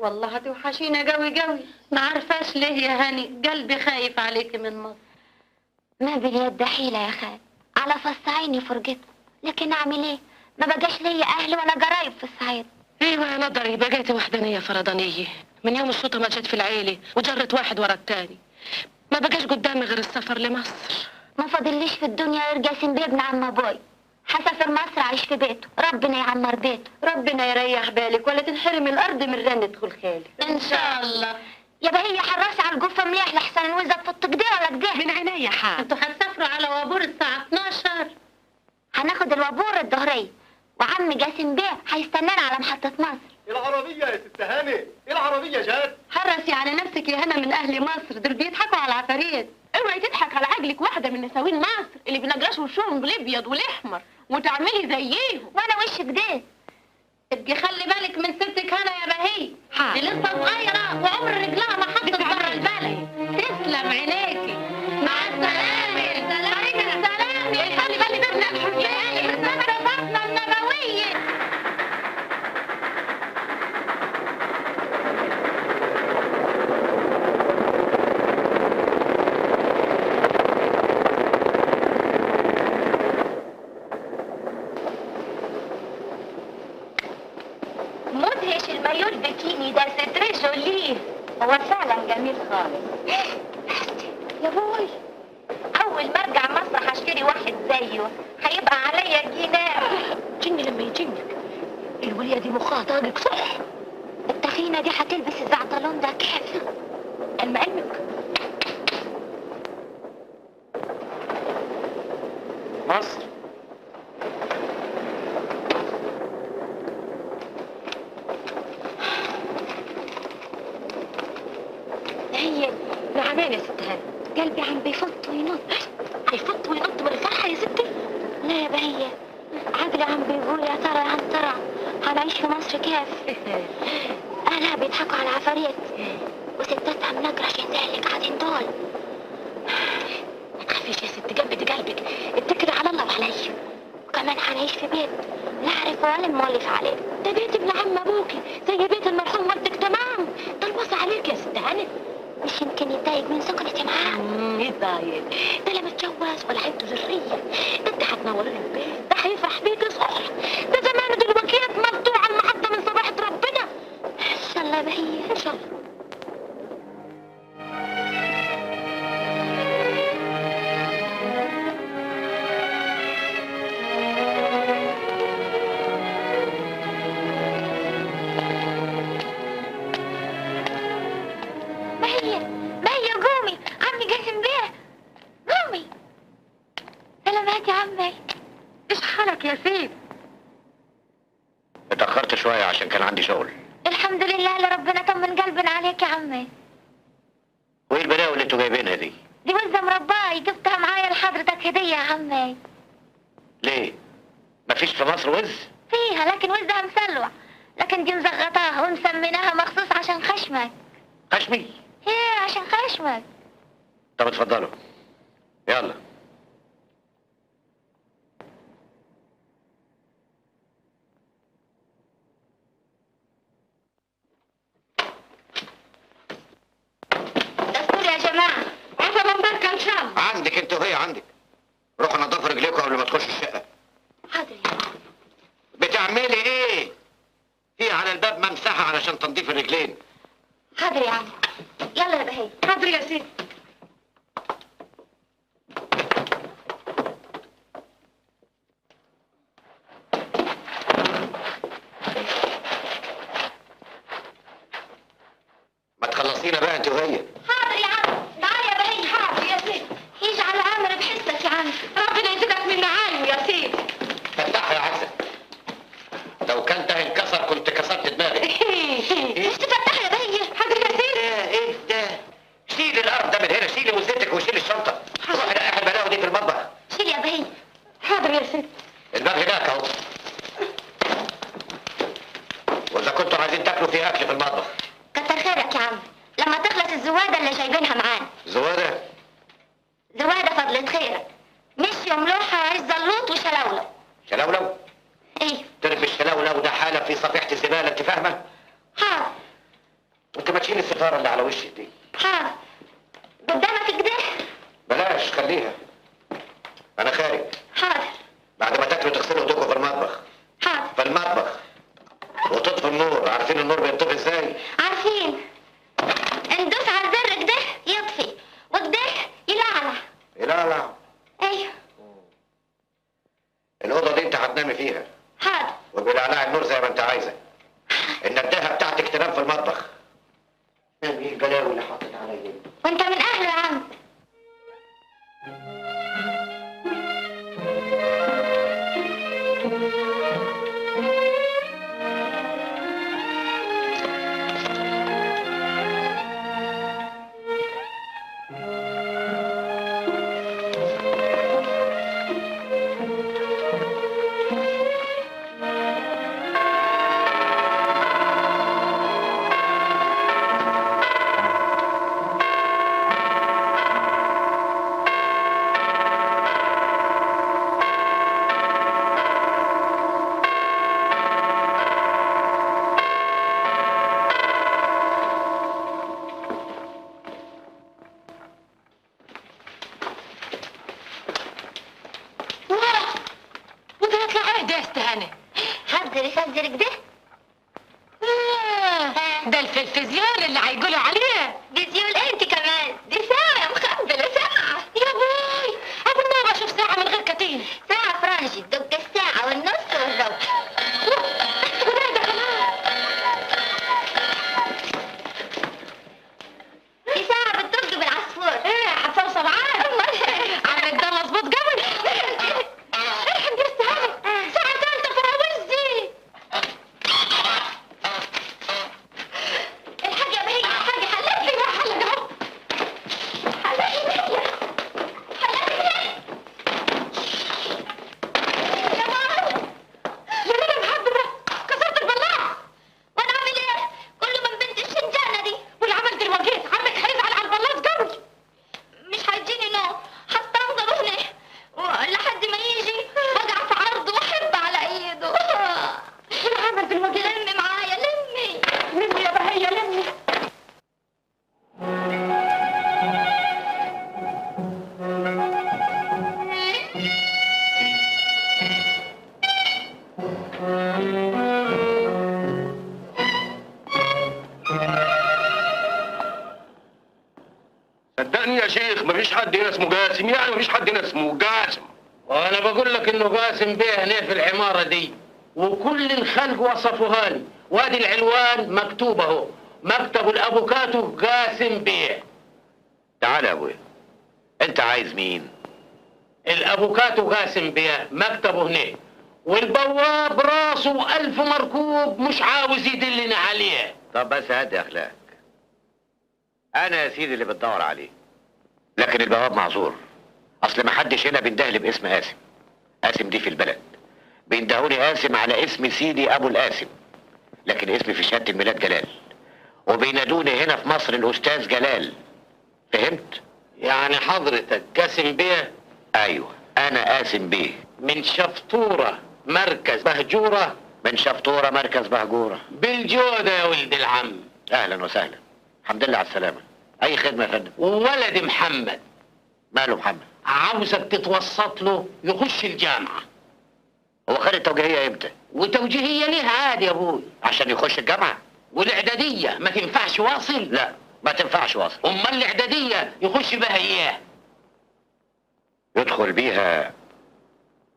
والله هتوحشينا قوي قوي. ما عارفاش ليه يا هاني، قلبي خايف عليكي من مصر. ما باليد حيلة يا خال، على فص عيني فرقته، لكن اعمل ايه؟ ما بقاش ليا اهل ولا قرايب في الصعيد. ايوه يا نضري، بقيتي وحدانيه فرضانيه من يوم الشوطه ما جت في العيله وجرت واحد ورا التاني. ما بقاش قدامي غير السفر لمصر. ما فاضليش في الدنيا غير جاسم بيه ابن عم ابوي. هسافر مصر اعيش في بيته، ربنا يعمر بيته. ربنا يريح بالك ولا تنحرم الارض من رنة خالك ان شاء الله. يا بهي حرصي على الجفه مليح لحسن الوزه تفط كده ولا كده. من عينيا حاضر. انتوا هتسافروا على وابور الساعه 12. هناخد الوابور الظهريه، وعم جاسم بيه هيستنانا على محطه مصر. العربيه يا ست هاني، العربيه جات. حرصي على نفسك يا هنا من اهل مصر، دول بيضحكوا على العفاريت. اوعي تضحك على عجلك واحده من نساوين مصر اللي بينجرشوا وشهم بالابيض والاحمر وتعملي زيهم. وانا وش كده؟ ابقي خلي بالك من ستك هنا يا بهي. دي لسه صغيره وعمر رجلها ما حطت بره البلد. تسلم عينيكي. مع السلامه. سلام السلامه. خلي بالك ابن الحسين بسبب فاطمه النبويه. مدهش المايو البكيني ده، ستري جوليه. هو فعلا جميل خالص. يا بوي، اول ما ارجع مصر هشتري واحد زيه، هيبقى عليا جنيه. جني لما يجنك. الوليه دي مخها طاقك صح. التخينه دي هتلبس الزعترون ده كيف؟ علمك مصر. هي نعمان يا ست هاني. قلبي عم بيفط وينط. هيفط وينط من الفرحه يا ستي. لا يا بهية، عقلي عم بيقول يا ترى هنعيش في مصر كيف؟ اهلها بيضحكوا على العفاريت وستاتها منقرشين زي اللي قاعدين دول. ما تخافيش يا ست، جنبي قلبك، اتكلي على الله وعليا. وكمان هنعيش في بيت لا اعرف ولا مولف عليه. ده بيت ابن عم ابوكي زي بيت المرحوم والدك تمام. ده الوصي عليك يا ست هاني. مش يمكن يتضايق من سكنتي معاه؟ يتضايق؟ ده لا متجوز ولا عنده ذريه. ده انت هتنوري البيت، ده هيفرح بيكي صح. ده زمانه دلوقتي مقطوع على المحطه من صباحه ربنا. ان شاء الله يا بهية، ان شاء الله. بهية قومي، عمي جاسم بيه، قومي. سلامات يا عمي. ايش حالك يا سيد؟ اتأخرت شوية عشان كان عندي شغل. الحمد لله اللي ربنا طمن قلبنا عليك يا عمي. وايه البلاوي اللي انتوا جايبينها دي؟ دي وزة مرباي جبتها معايا لحضرتك هدية يا عمي. ليه؟ مفيش في مصر وز؟ فيها لكن وزها مسلوع، لكن دي مزغطاها ومسميناها مخصوص عشان خشمك. خشمي؟ ايه عشان خشمك. طب اتفضلوا. يلا. دستور يا جماعة. عفوا مباركة ان شاء الله. عندك انت وهي عندك. روحوا نضفوا رجليكم قبل ما تخشوا الشقة. حاضر يا عم. بتعملي ايه؟ هي على الباب ممسحة علشان تنظيف الرجلين. حاضر يا عم. يلا يا بهي. حاضر يا سيدي. ما تخلصينا بقى انت وهي. حاضر يا عم. تعال يا بهي. حاضر يا سيدي. يجعل عامر بحسك يا عم. ربنا يزيدك من نعايم يا سيدي. فتحها يا عسل. لو كان ده انكسر كنت كسرت دماغي. مش تفتح يا بهي. حاضر يا سيدي. ايه ده؟ شيل الارض ده من هنا، شيلي وزتك وشيل الشنطه. روحي رقح البلاوي دي في المطبخ. شيل يا بهي. حاضر يا سيدي. الباب هناك اهو. واذا كنتوا عايزين تاكلوا في اكل في المطبخ. كتر خيرك يا عم. لما تخلص الزوادة اللي جايبينها معانا. زواده؟ زوادة فضلة خيرك. مشي وملوحة عز زلوط وشلولو. شلولو؟ ايه؟ ترمي الشلولو ده حاله في صفيحه الزباله، انت فاهمه؟ حاضر. على وشك دي. حاضر. قدامك كده؟ بلاش خليها. انا خارج. حاضر. بعد ما تاكلوا تغسلوا ايديكم في المطبخ. حاضر. في المطبخ. وتطفوا النور، عارفين النور بيطفي ازاي؟ عارفين. ندوس على الزر كده يطفي وكده يلعلع. يلعلع؟ ايوه. الأوضة دي أنت هتنامي فيها. حاضر. وبالعلاء النور زي ما أنت عايزة. النداهة بتاعتك تنام في المطبخ. ايه البلاوي اللي حاطط عليا دي؟ وانت من اهله يا عم. حضرتك ده؟ ده التلفزيون اللي هيقولوا عليه. فيزيون انت كمان، دي ساعة مخبلة ساعة. يا بوي أول مرة أشوف ساعة من غير كتين. ساعة فرنجي تدق الساعة والنص والربع. وده ده كمان. دي ساعة بتدق بالعصفور. إيه حتى سبعات. عملك ده مظبوط قوي. إيه لسه هذا ساعة تالتة فراوزي. الحاجة يا بهية الحاجة حلقتي. أيوة حلق أهو. حلقتي هي. حلقتي هي. يا ماما. يا ليلى محببة كسرت البلاعة. وانا اعمل ايه؟ كله من بنت الشنجانة دي. واللي عملت الوجيت عمك هيزعل على البلاط قوي. مش هيجيني نوم، هستنظر هنا لحد ما يجي وقع في عرضه واحب على ايده. واللي عملت الوجيت. لمي معايا لمي. لمي يا بهية لمي. صدقني يا شيخ مفيش حد هنا اسمه جاسم، يعني مفيش حد هنا اسمه جاسم. وانا بقول لك انه قاسم بيه هنا في العماره دي، وكل الخلق وصفوها لي، وادي العنوان مكتوب اهو، مكتب الافوكاتو قاسم بيه. تعال يا أبويا. أنت عايز مين؟ الافوكاتو قاسم بيه مكتبه هنا، والبواب راسه 1000 مركوب مش عاوز يدلنا عليه. طب بس هدي أخلاقك. أنا يا سيدي اللي بتدور عليه. لكن البواب معذور. أصل محدش هنا بيندهلي باسم قاسم. قاسم دي في البلد. بيندهوني قاسم على اسم سيدي أبو القاسم. لكن اسمي في شهادة الميلاد جلال. وبينادوني هنا في مصر الأستاذ جلال. فهمت؟ يعني حضرتك قاسم بيه؟ أيوه أنا قاسم بيه. من شفطوره مركز بهجوره. من شفطورة مركز بهجورة. بالجوده يا ولد العم. أهلا وسهلا. الحمد لله على السلامة. أي خدمة يا فندم؟ وولد محمد ماله محمد؟ عاوزك تتوسط له يخش الجامعة. هو خد التوجيهية إمتى؟ وتوجيهية ليه عادي يا ابوي. عشان يخش الجامعة؟ والاعدادية ما تنفعش واصل؟ لا ما تنفعش واصل. امال الاعدادية يخش بها اياه؟ يدخل بيها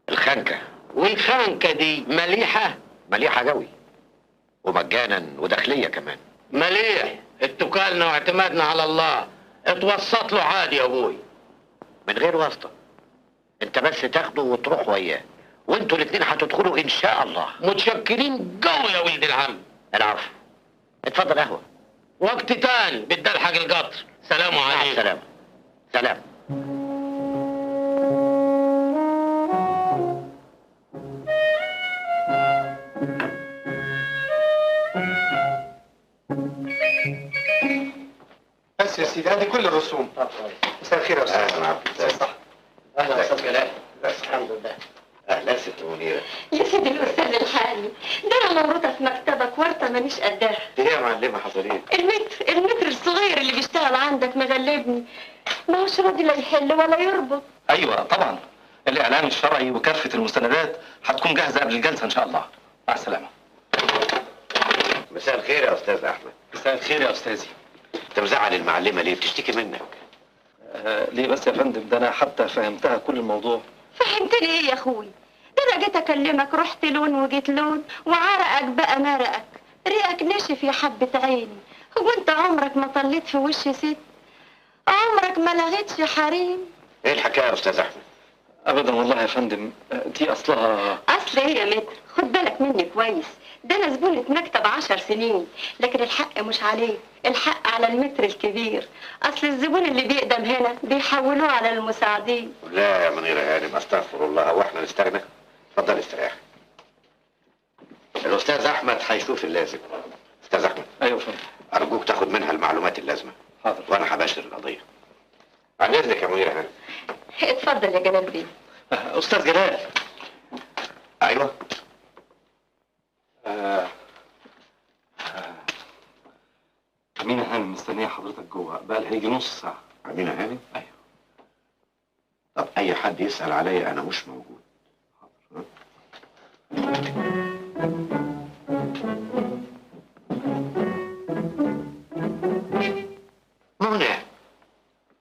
الخنكة. والخنكة دي مليحة؟ مليحة جوي. ومجانا وداخلية كمان. مليح. اتكالنا واعتمادنا على الله. اتوسط له عادي يا ابوي. من غير واسطة. انت بس تاخده وتروح وياه. وانتوا الاتنين هتدخلوا ان شاء الله. متشكرين قوي يا ولد العم. العفو. اتفضل قهوة. وقت تاني بدي الحق القطر. سلام مع عليكم. السلامة. سلام. بس يا سيدي هذه كل الرسوم. مساء الخير يا استاذ. اهلا عبد. صح. اهلا وسهلا. الحمد لله. اهلا ست منيره. يا سيدي الاستاذ الحالي، ده انا مربوطه في مكتبك ورطه مانيش قدها. ايه يا معلمه حصل ايه؟ المتر الصغير اللي بيشتغل عندك مغلبني، ما هوش راضي لا يحل ولا يربط. ايوه طبعا، الاعلان الشرعي وكافه المستندات هتكون جاهزه قبل الجلسه ان شاء الله. مع السلامه. مساء الخير يا استاذ احمد. مساء الخير يا استاذي. انت مزعل المعلمه ليه؟ بتشتكي منك. ليه بس يا فندم؟ ده انا حتى فهمتها كل الموضوع. فهمتني ايه يا اخوي؟ ده انا جيت اكلمك رحت لون وجيت لون، وعرقك بقى مرقك، ريقك نشف يا حبة عيني. هو انت عمرك ما طليت في وش ست؟ عمرك ما لغيتش حريم؟ ايه الحكايه يا استاذ احمد؟ ابدا والله يا فندم، دي اصلها. اصل ايه يا متر؟ خد بالك مني كويس، ده انا زبونة مكتب 10 سنين، لكن الحق مش عليه، الحق على المتر الكبير. اصل الزبون اللي بيقدم هنا بيحولوه على المساعدين. لا يا منيره هانم، استغفر الله، هو احنا نستغنى؟ اتفضل استريح. الاستاذ احمد هيشوف اللازم. استاذ احمد. ايوه يا فندم. ارجوك تاخد منها المعلومات اللازمه. حاضر. وانا هباشر القضيه. عن اذنك يا منيره هانم. اتفضل يا جلال بيه. استاذ جلال. ايوه. أمينة هانم مستنية حضرتك جوه، بقى هيجي نص ساعة. أمينة هانم؟ أيوه. طب أي حد يسأل عليا أنا مش موجود. حاضر.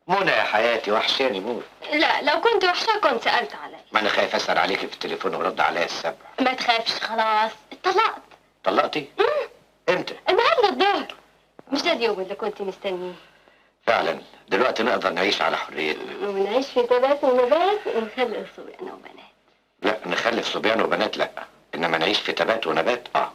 منى يا حياتي، وحشاني موت. لا لو كنت وحشة كنت سألت عليا. ما أنا خايف أسأل عليكي في التليفون ورد عليا السبع. ما تخافش خلاص اتطلقت. طلقتي؟ امتى؟ النهارده الظهر. مش ده اليوم اللي كنت مستنيه؟ فعلا دلوقتي نقدر نعيش على حريتنا. ونعيش في تبات ونبات ونخلف صبيان وبنات. لا نخلف صبيان وبنات لا، إنما نعيش في تبات ونبات الله،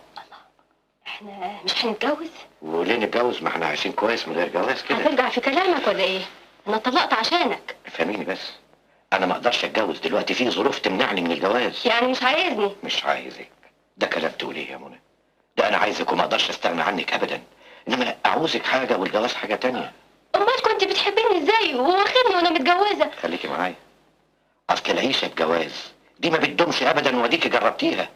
احنا مش هنتجوز؟ وليه نتجوز؟ ما احنا عايشين كويس من غير جواز كده. هترجع في كلامك ولا ايه؟ انا طلقت عشانك. فهميني بس، أنا ما أقدرش أتجوز دلوقتي، في ظروف تمنعني من الجواز. يعني مش عايزني؟ مش عايزك، ده كلام تقوليه يا منى. ده أنا عايزك وما أقدرش أستغنى عنك أبدا، إنما أعوزك حاجة والجواز حاجة تانية. امال كنت بتحبيني ازاي وواخدني وانا متجوزه؟ خليكي معايا، أصل العيشة بجواز دي ما بتدومش أبدا، واديكي جربتيها،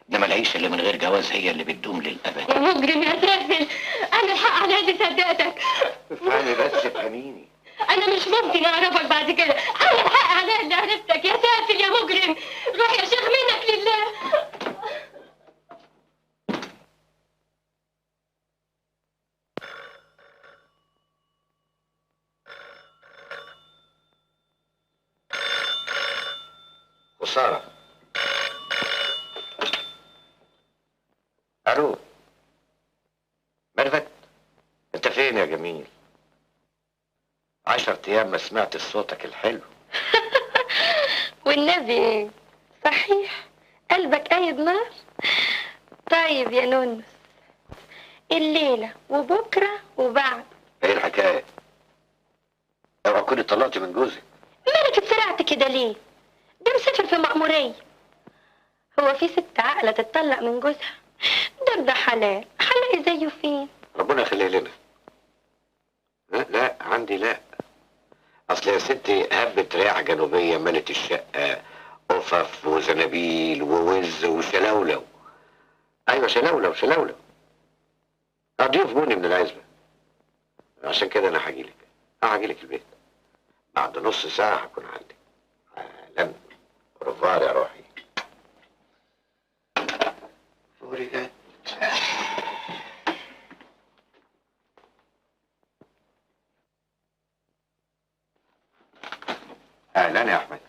إنما العيشة اللي من غير جواز هي اللي بتدوم للأبد. يا مجرم يا سافل، انا الحق على اللي صدقتك. افهمي بس، افهميني. انا مش ممكن اعرفك بعد كده، انا الحق على اللي عرفتك يا سافل يا مجرم. روح يا شيخ منك لله. خسارة. ألو ميرفت، أنت فين يا جميل؟ 10 أيام ما سمعت صوتك الحلو. والنبي صحيح قلبك قايد نار. طيب يا نونس، الليلة وبكرة وبعد. إيه الحكاية؟ اوعى تكوني اتطلقتي من جوزك. مالك اتسرعت كده ليه؟ ده مسافر في مأمورية. هو في ست عاقلة تتطلق من جوزها؟ ده حلال، هلاقي زيه فين؟ ربنا يخليه لنا. لا عندي لا. اصل يا ستي هبت رياح جنوبيه ملت الشقه، قفف وزنابيل ووز وشلولو. ايوه شلولو. ضيوف جوني من العزبه، عشان كده انا هاجيلك البيت بعد نص ساعه، هكون عندك. اهلا رفار يا روحي. فوريجات. اهلا يا احمد.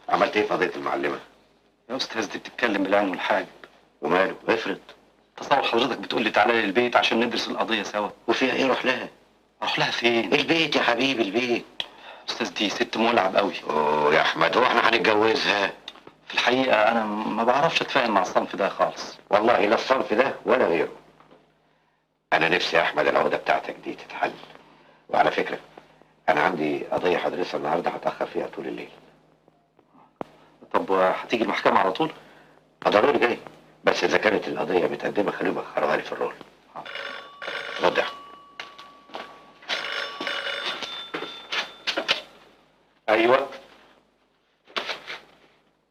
عملت ايه فضيلة المعلمة؟ يا استاذ دي بتتكلم بالعين والحاج. وماله؟ افرض. تصور حضرتك بتقول لي تعالى لي البيت عشان ندرس القضية سوا. وفيها ايه؟ روح لها. اروح لها فين؟ البيت يا حبيبي، البيت. استاذ دي ست مولعب قوي. اوه يا احمد، هو احنا هنتجوزها؟ في الحقيقة انا ما بعرفش اتفاهم مع الصنف ده خالص. والله لا الصنف ده ولا غيره. انا نفسي يا احمد العقدة بتاعتك دي تتحل. وعلى فكرة انا عندي قضية هدرسها النهاردة، هتأخر فيها طول الليل. طب هتيجي المحكمة على طول؟ ضروري جاي، بس اذا كانت القضية متقدمة خليهم يأخروها لي في الرول. رد يا احمد. ايوه.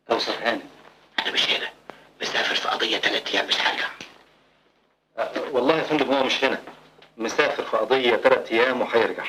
طب استاذ هاني؟ انا مش هنا، مسافر في قضيه 3 ايام مش هرجع. والله يا فندم هو مش هنا، مسافر في قضيه 3 ايام وهيرجع.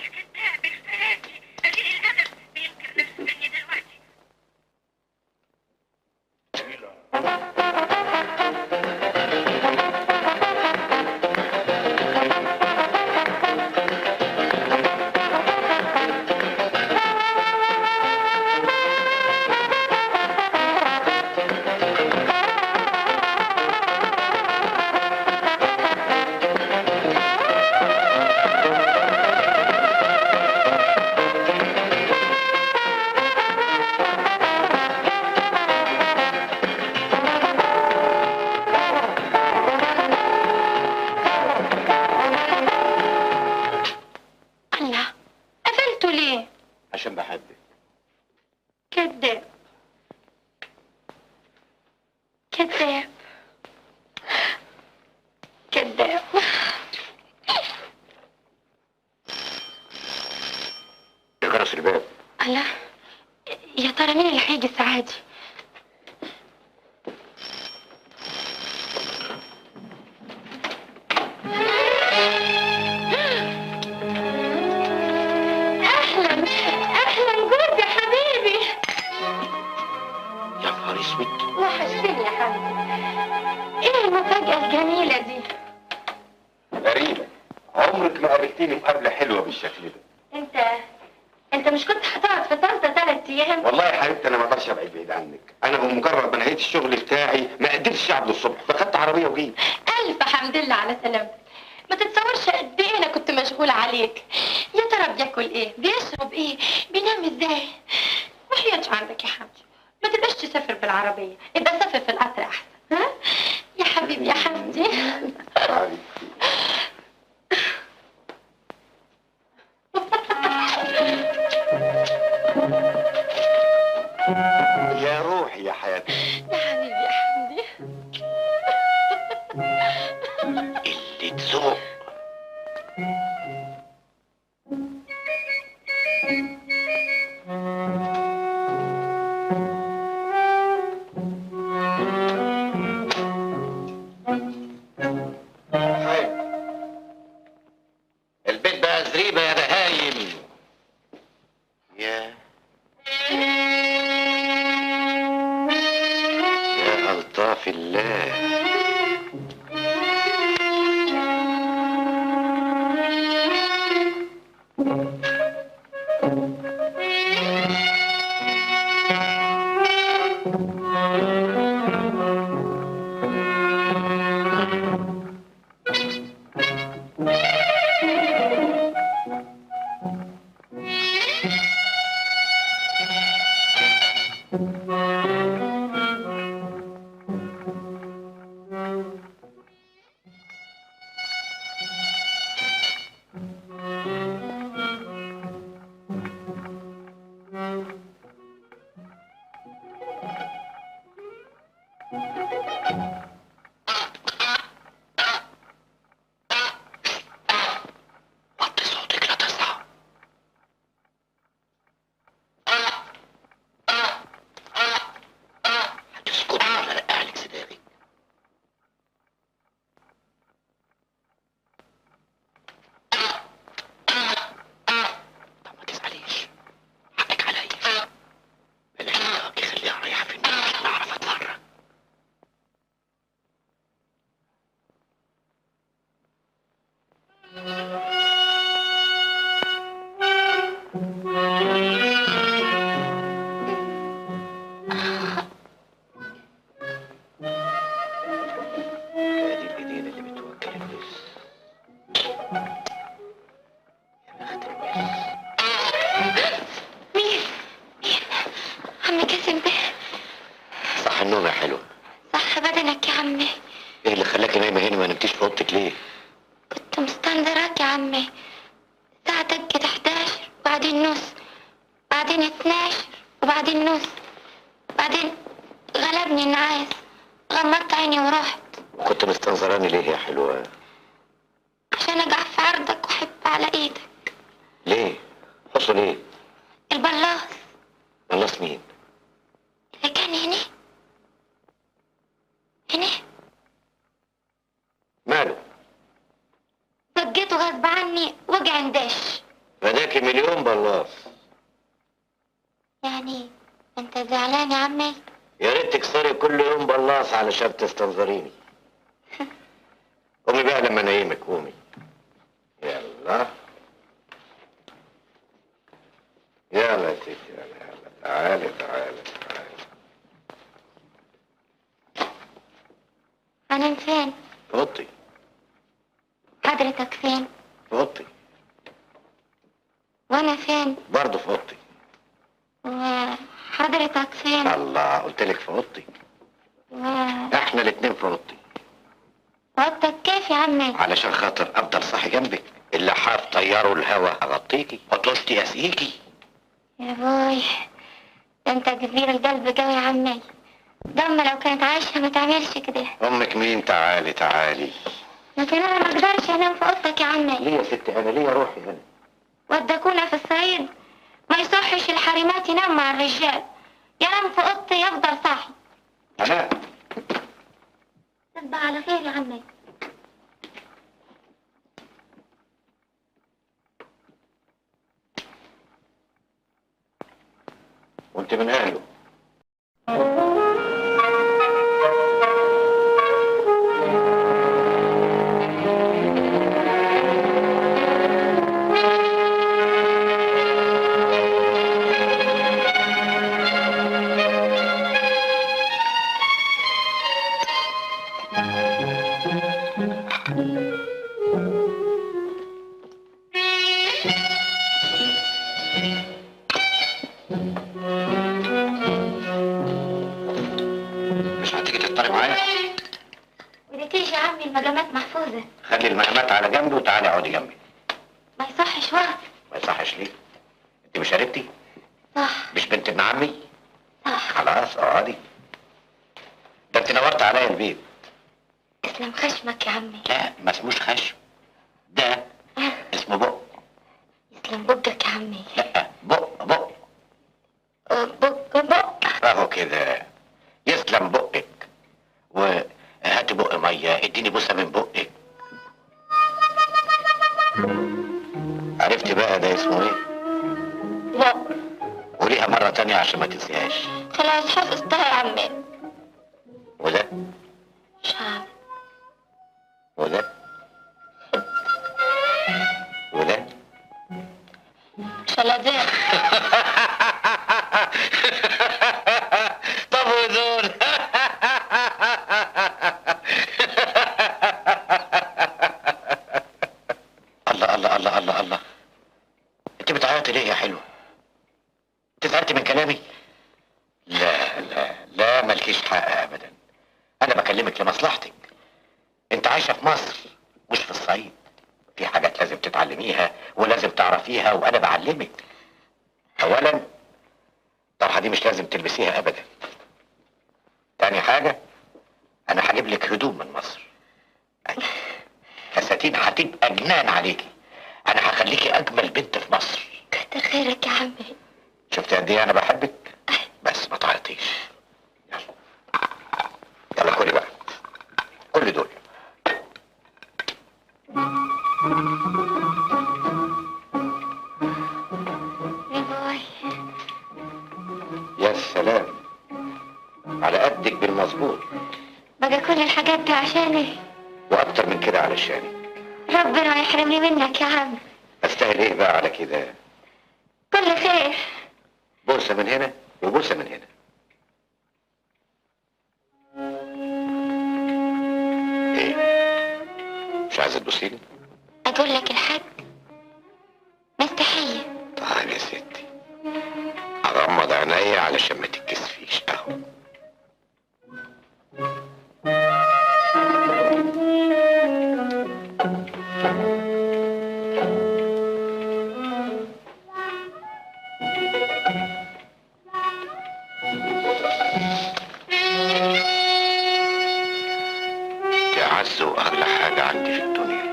عشان بحبك. كذاب كذاب كذاب. يا جرس الباب. الله، يا ترى مين اللي هيجي السعادي؟ وحشتني يا حبيبي. ايه المفاجأة الجميلة دي؟ غريبة، عمرك ما قابلتيني مقابلة حلوة بالشكل ده. انت مش كنت هتقعد في طنطا 3 ايام؟ والله يا حبيبتي انا ما اقدرش ابعد بعيد عنك، انا بمجرد ما نهيت الشغل بتاعي ما قدرتش اقعد للصبح، فخدت عربية وجيت. الف حمد لله على سلامتك. ما تتصورش قد ايه انا كنت مشغولة عليك. يا ترى بياكل ايه؟ بيشرب ايه؟ بينام ازاي؟ وحياتش عندك يا حمدي، ما تبقاش تسافر بالعربية، ابقى سافر في القطر احسن. ها؟ يا حبيبي يا حمدي. يا روحي يا حياتي. يا حبيبي يا حمدي. اللي تذوق. البيت بقى زريبة يا بهايم. يا ألطاف الله. النوم يا حلوة. صح بدنك يا عمي. ايه اللي خلاكي نايمة هنا ما نمتيش في اوضتك ليه؟ كنت مستنظراك يا عمي. الساعة دقت 11 وبعدين نص، بعدين 12 وبعدين نص، بعدين غلبني النعاس، غمضت عيني ورحت. كنت مستنظراني ليه يا حلوة؟ عشان اقع في عرضك واحب على ايدك. ليه؟ حصل ايه؟ البلاص. بلاص مين؟ اللي كان هنا معلش. فداكي مليون بلاص. يعني انت زعلان يا عمي؟ يا ريت تكسري كل يوم بلاص علشان تستنظريني. قومي بقى لما انيمك، قومي. يلا يلا يا ستي، يلا تعالي تعالي تعالي. انا فين؟ في اوضتي. حضرتك فين؟ في اوضتي. وانا فين؟ برضه في اوضتي. وحضرتك فين؟ الله، قلت لك في اوضتي. احنا الاتنين في اوضتي. وقتك كيف يا عمي؟ علشان خاطر افضل صاحي جنبك. اللحاف طياره الهوا هغطيكي، عطشتي اسقيكي. يا بوي، ده انت كبير القلب قوي يا عمي. ضمة لو كانت عايشة ما تعملش كده. امك مين؟ تعالي تعالي. لكن انا ما اقدرش انام في اوضتك يا عمي. ليه يا ستي؟ انا ليه روحي هنا. ودكونا في الصعيد ما يصحش الحريمات ينام مع الرجال. ينام في اوضتي يفضل صاحي. انا تصبح على خير يا عمي. وانت من اهله. مش هتيجي تفطري معايا؟ ودي تيجي يا عمي، المجامات محفوظة. خلي المهمات على جنبي وتعالي اقعدي جنبي. ما يصحش وقت. ما يصحش ليه؟ انت مش قريبتي؟ صح. مش بنت ابن عمي؟ صح. خلاص اقعدي. ده انت نورت عليا البيت. تسلم خشمك يا عمي. لا، ما اسموش خشم، ده اسمه بق. يسلم بقك يا عمي. لا، بق بق. بق. اهو كده. يسلم بقك. وهاتي بق ميه، اديني بوسه من بقك. عرفتي بقى ده اسمه ايه؟ بق. قوليها مرة تانية عشان ما تنسيهاش. خلاص حفظتها يا عمي. وده؟ شعب. وده؟ وده؟ شلادين. طب ودول؟ الله الله الله الله الله. انت بتعيطي ليه يا حلوة؟ انت زعلتي من كلامي؟ لا لا لا، مالكيش حق ابدا. انا بكلمك لمصلحتك. انت عايشة في مصر مش في الصعيد. في حاجات لازم تتعلميها ولازم تعرفيها وانا بعلمك. اولا، الطرحة دي مش لازم تلبسيها ابدا. تاني حاجة، انا هجيب لك هدوم من مصر. فساتين هتبقى جنان عليكي. انا هخليكي اجمل بنت في مصر. كتر خيرك يا عمي. شفتي قد ايه انا بحبك؟ بس ما تعيطيش. يلا يلا كلي بقى، كل دول. يا بوي. يا سلام، على قدك بالمظبوط. بقى كل الحاجات دي عشاني. واكتر من كده علشانك. ربنا ما يحرمني منك يا عم. استاهل ايه بقى على كده؟ كل خير. بوسه من هنا وبوسه من هنا. ايه؟ مش عايزه تبوسيني؟ اقول لك الحق، مستحية. طيب يا ستي، اغمض عينيا علشان ما تتكسفيش. اهو. دي اعز واغلى حاجه عندي في الدنيا.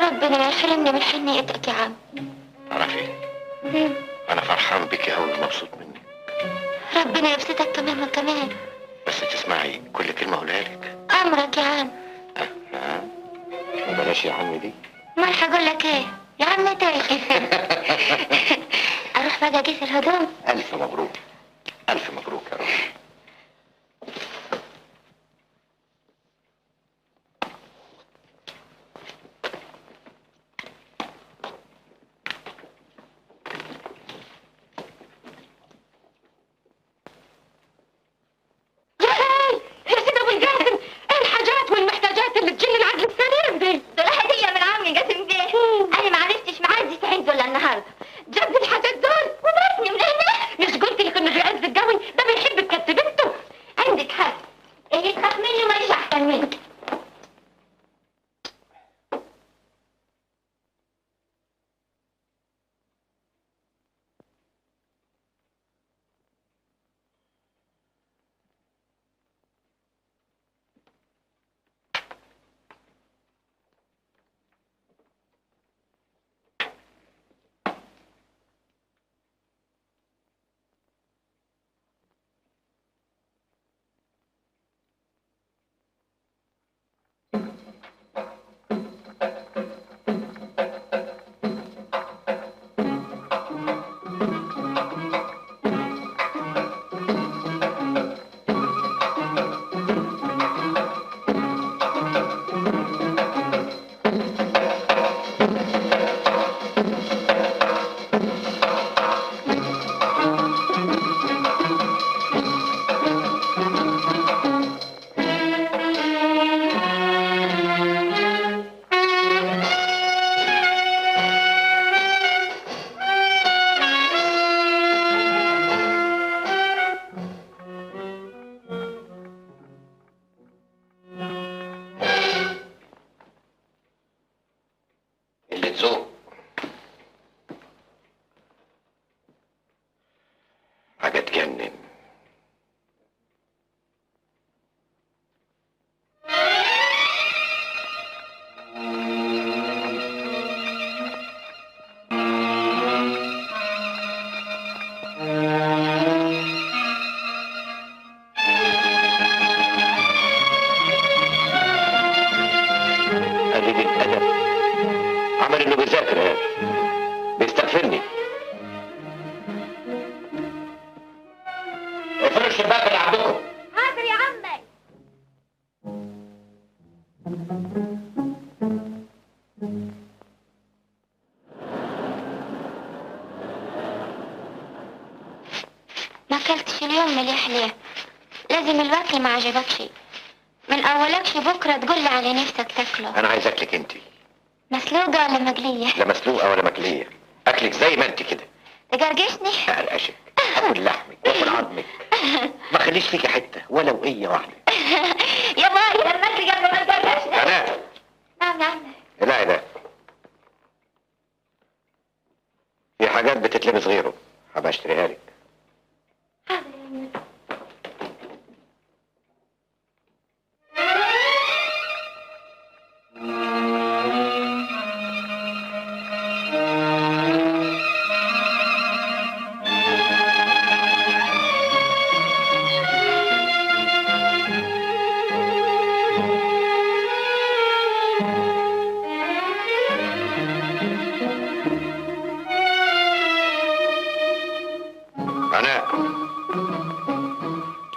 ربنا ما يحرمني من حنيتك يا عم. تعرفي، انا فرحان بك قوي ومبسوط منك. ربنا يبسطك كمان وكمان. بس تسمعي كل كلمه اقولها لك. امرك يا عم. ها؟ بلاش يا عمي دي. ما هقول لك ايه؟ يا عمتي اروح بقى اقيس الهدوم. الف مبروك، الف مبروك يا روحي. حاجة تجنن. قليل الأدب، عمل إنه بيذاكر هذا، بيستغفرني. اقفلوا الشباك اللي عندكم. حاضر يا عمي. ما اكلتش اليوم مليح ليه؟ لازم الوكل ما عجبكش، من اولكش بكره تقول لي على نفسك تاكله. أنا عايز أكلك أنت. مسلوقه ولا مقليه؟ لا مسلوقة ولا مقلية، أكلك زي ما أنت كده. تجرجشني؟ أقرقشك، أكل لحمك وأكل عظمك، ما خليش فيكي حتة ولو إيه واحدة. يا باي لما اكل قبل ما تجرجشني. أنا نعم يا عمي. لا في حاجات بتتلبس غيره، هبقى اشتريها لك. حاضر يا عمي.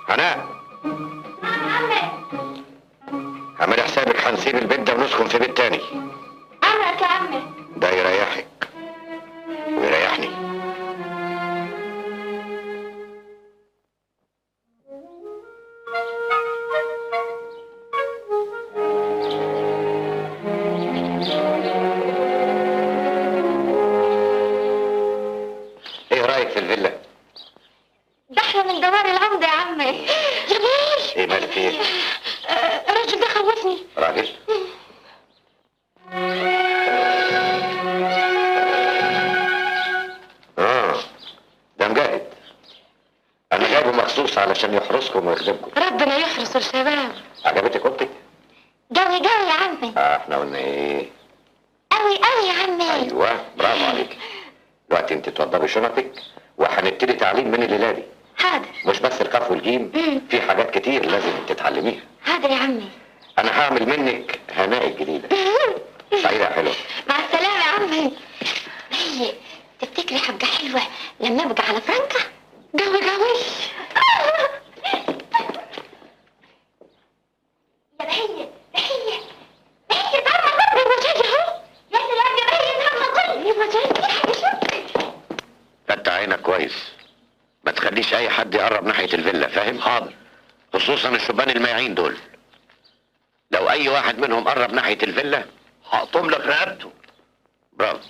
هناء اعملي حسابك، هنسيب البيت ده ونسكن في بيت تاني. امرك يا عمي. ده يريحك ويريحني. ايه رايك في الفيلا؟ دحرة من دوار العمدة يا عمي. يا بوي. ايه مالك ايه؟ الراجل ده خوفني. راجل؟ ده مجاهد، انا جايبه مخصوص علشان يحرسكم ويخدمكم. ربنا يحرس الشباب. عجبتك اوضتك؟ قوي قوي يا عمي. احنا قلنا ايه؟ قوي قوي يا عمي. ايوه برافو عليك. دلوقتي انت توضبي شنطك وهنبتدي تعليم من الليله دي. حاضر. مش بس الكاف والجيم، في حاجات كتير لازم تتعلميها. حاضر يا عمي. انا هعمل منك هناء الجديده. سعيده يا حلوه. مع السلامة يا عمي. قولي، تفتكري حبقى حلوة لما ابقى على فرنكا؟ قوي قوي. يا بهية بهية بهية تعالى قبل وجهي اهو. يا سلام يا بهية تعالى قبل وجهي. فتح عينك كويس، ما تخليش اي حد يقرب ناحية الفيلا، فاهم؟ حاضر. خصوصا الشبان المايعين دول، لو اي واحد منهم قرب ناحية الفيلا هقطم لك رقبته. برافو.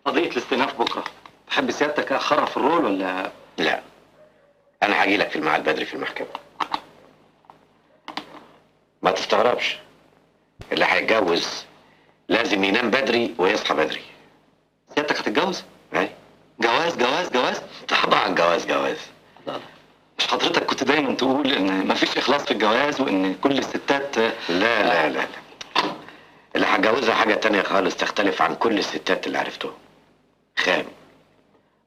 قضية الاستئناف بكرة، تحب سيادتك أخرها في الرول ولا؟ لا، انا هاجي لك في الميعاد بدري في المحكمة. ما تستغربش، اللي هيتجوز لازم ينام بدري ويصحى بدري. سيادتك هتتجوز؟ اي جواز جواز جواز؟ طبعا جواز جواز. مش حضرتك كنت دايما تقول إن مفيش إخلاص في الجواز وإن كل الستات؟ لا لا لا لا، اللي هتجوزها حاجة تانية خالص تختلف عن كل الستات اللي عرفتهم. خام،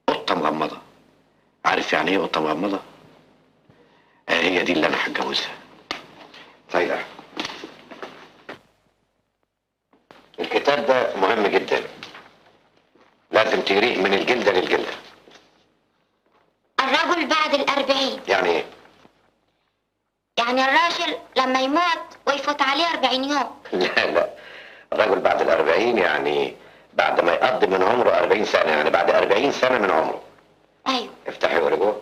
قطة مغمضة. عارف يعني ايه قطة مغمضة؟ هي دي اللي انا هتجوزها. طيب، الكتاب ده مهم جدا، لازم تقريه من الجلدة للجلدة. الرجل بعد 40. يعني ايه؟ يعني الراجل لما يموت ويفوت عليه 40 يوم. لا لا، الرجل بعد 40 يعني بعد ما يقضي من عمره 40 سنة، يعني بعد 40 سنة من عمره. ايوه. افتحي ورجوع.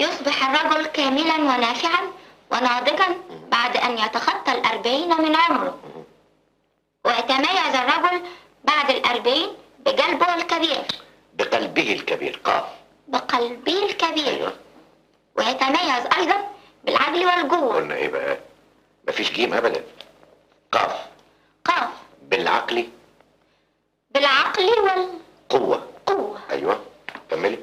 يصبح الرجل كاملا ونافعا وناضجا بعد ان يتخطى 40 من عمره. ويتميز الرجل بعد 40 بقلبه الكبير. بقلبه الكبير. قاف. بقلبه الكبير. ايوه. ويتميز ايضا بالعقل والقوة. قلنا ايه بقى؟ مفيش جيم ابدا. قاف. قاف. بالعقل. بالعقل قوة. والقوة. ايوه، كملي.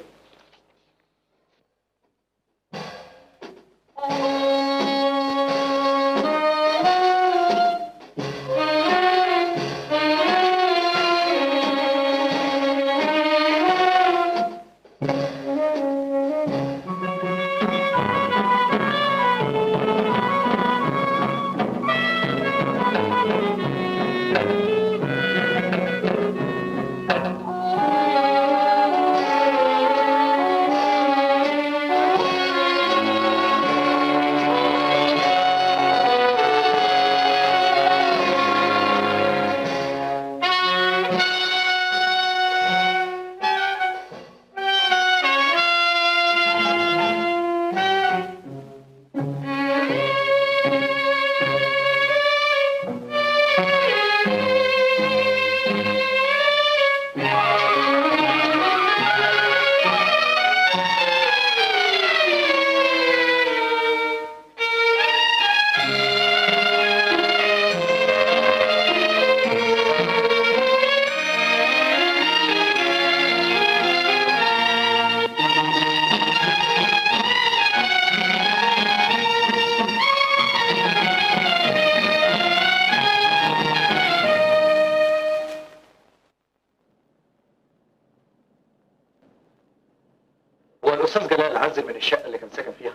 الأستاذ جلال عزل من الشقة اللي كان ساكن فيها؟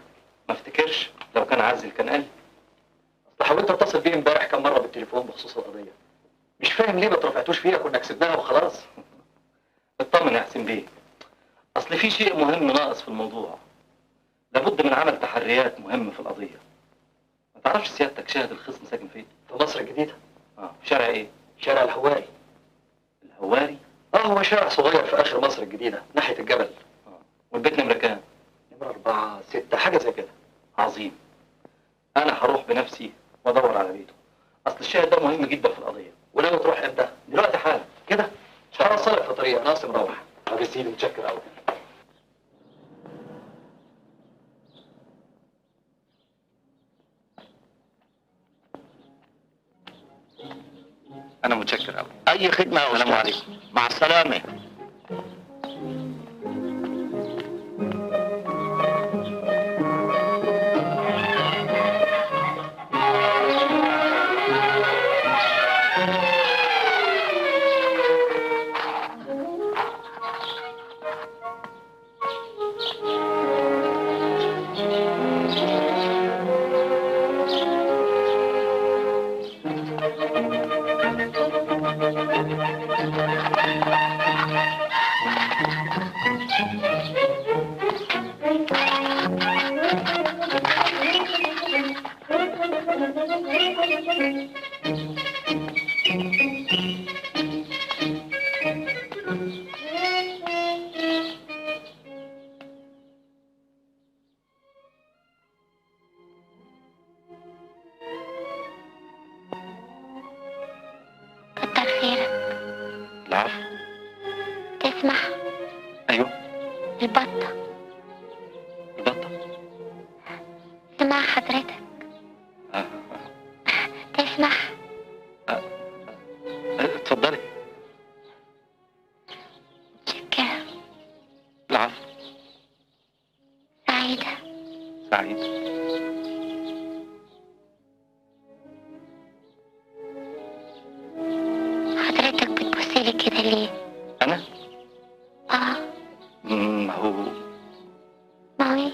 ما افتكرش، لو كان عزل كان قال. أصل حاولت أتصل بيه امبارح كم مرة بالتليفون بخصوص القضية. مش فاهم ليه ما ترفعتوش فيها، كنا كسبناها وخلاص. اطمن يا حسين بيه، أصل في شيء مهم ناقص في الموضوع. لابد من عمل تحريات مهمة في القضية. ما تعرفش سيادتك شاهد الخصم ساكن فين؟ في مصر الجديدة. في شارع إيه؟ شارع الهواري. الهواري؟ هو شارع صغير في آخر مصر الجديدة ناحية الجبل. والبيت نمرة كام؟ نمرة 4 6 حاجة زي كده. عظيم. أنا هروح بنفسي وأدور على بيته. أصل الشاهد ده مهم جدا في القضية. وناوي تروح إمتى؟ دلوقتي حالا. كده؟ هوصلك في طريق، أنا أصلي مروح. يا سيدي متشكر أوي. أنا متشكر أوي. اي خدمة يا السلام استاذ. عليكم. مع السلامة. كتر خيرك. العفو. تسمح؟ ايوه. البطة. البطة. سمع حضرتك. آه. تسمح؟ اتفضلي. شكرا. العفو. سعيدة. سعيد. حضرتك بتبصلي كده ليه؟ انا؟ ما هو ايه؟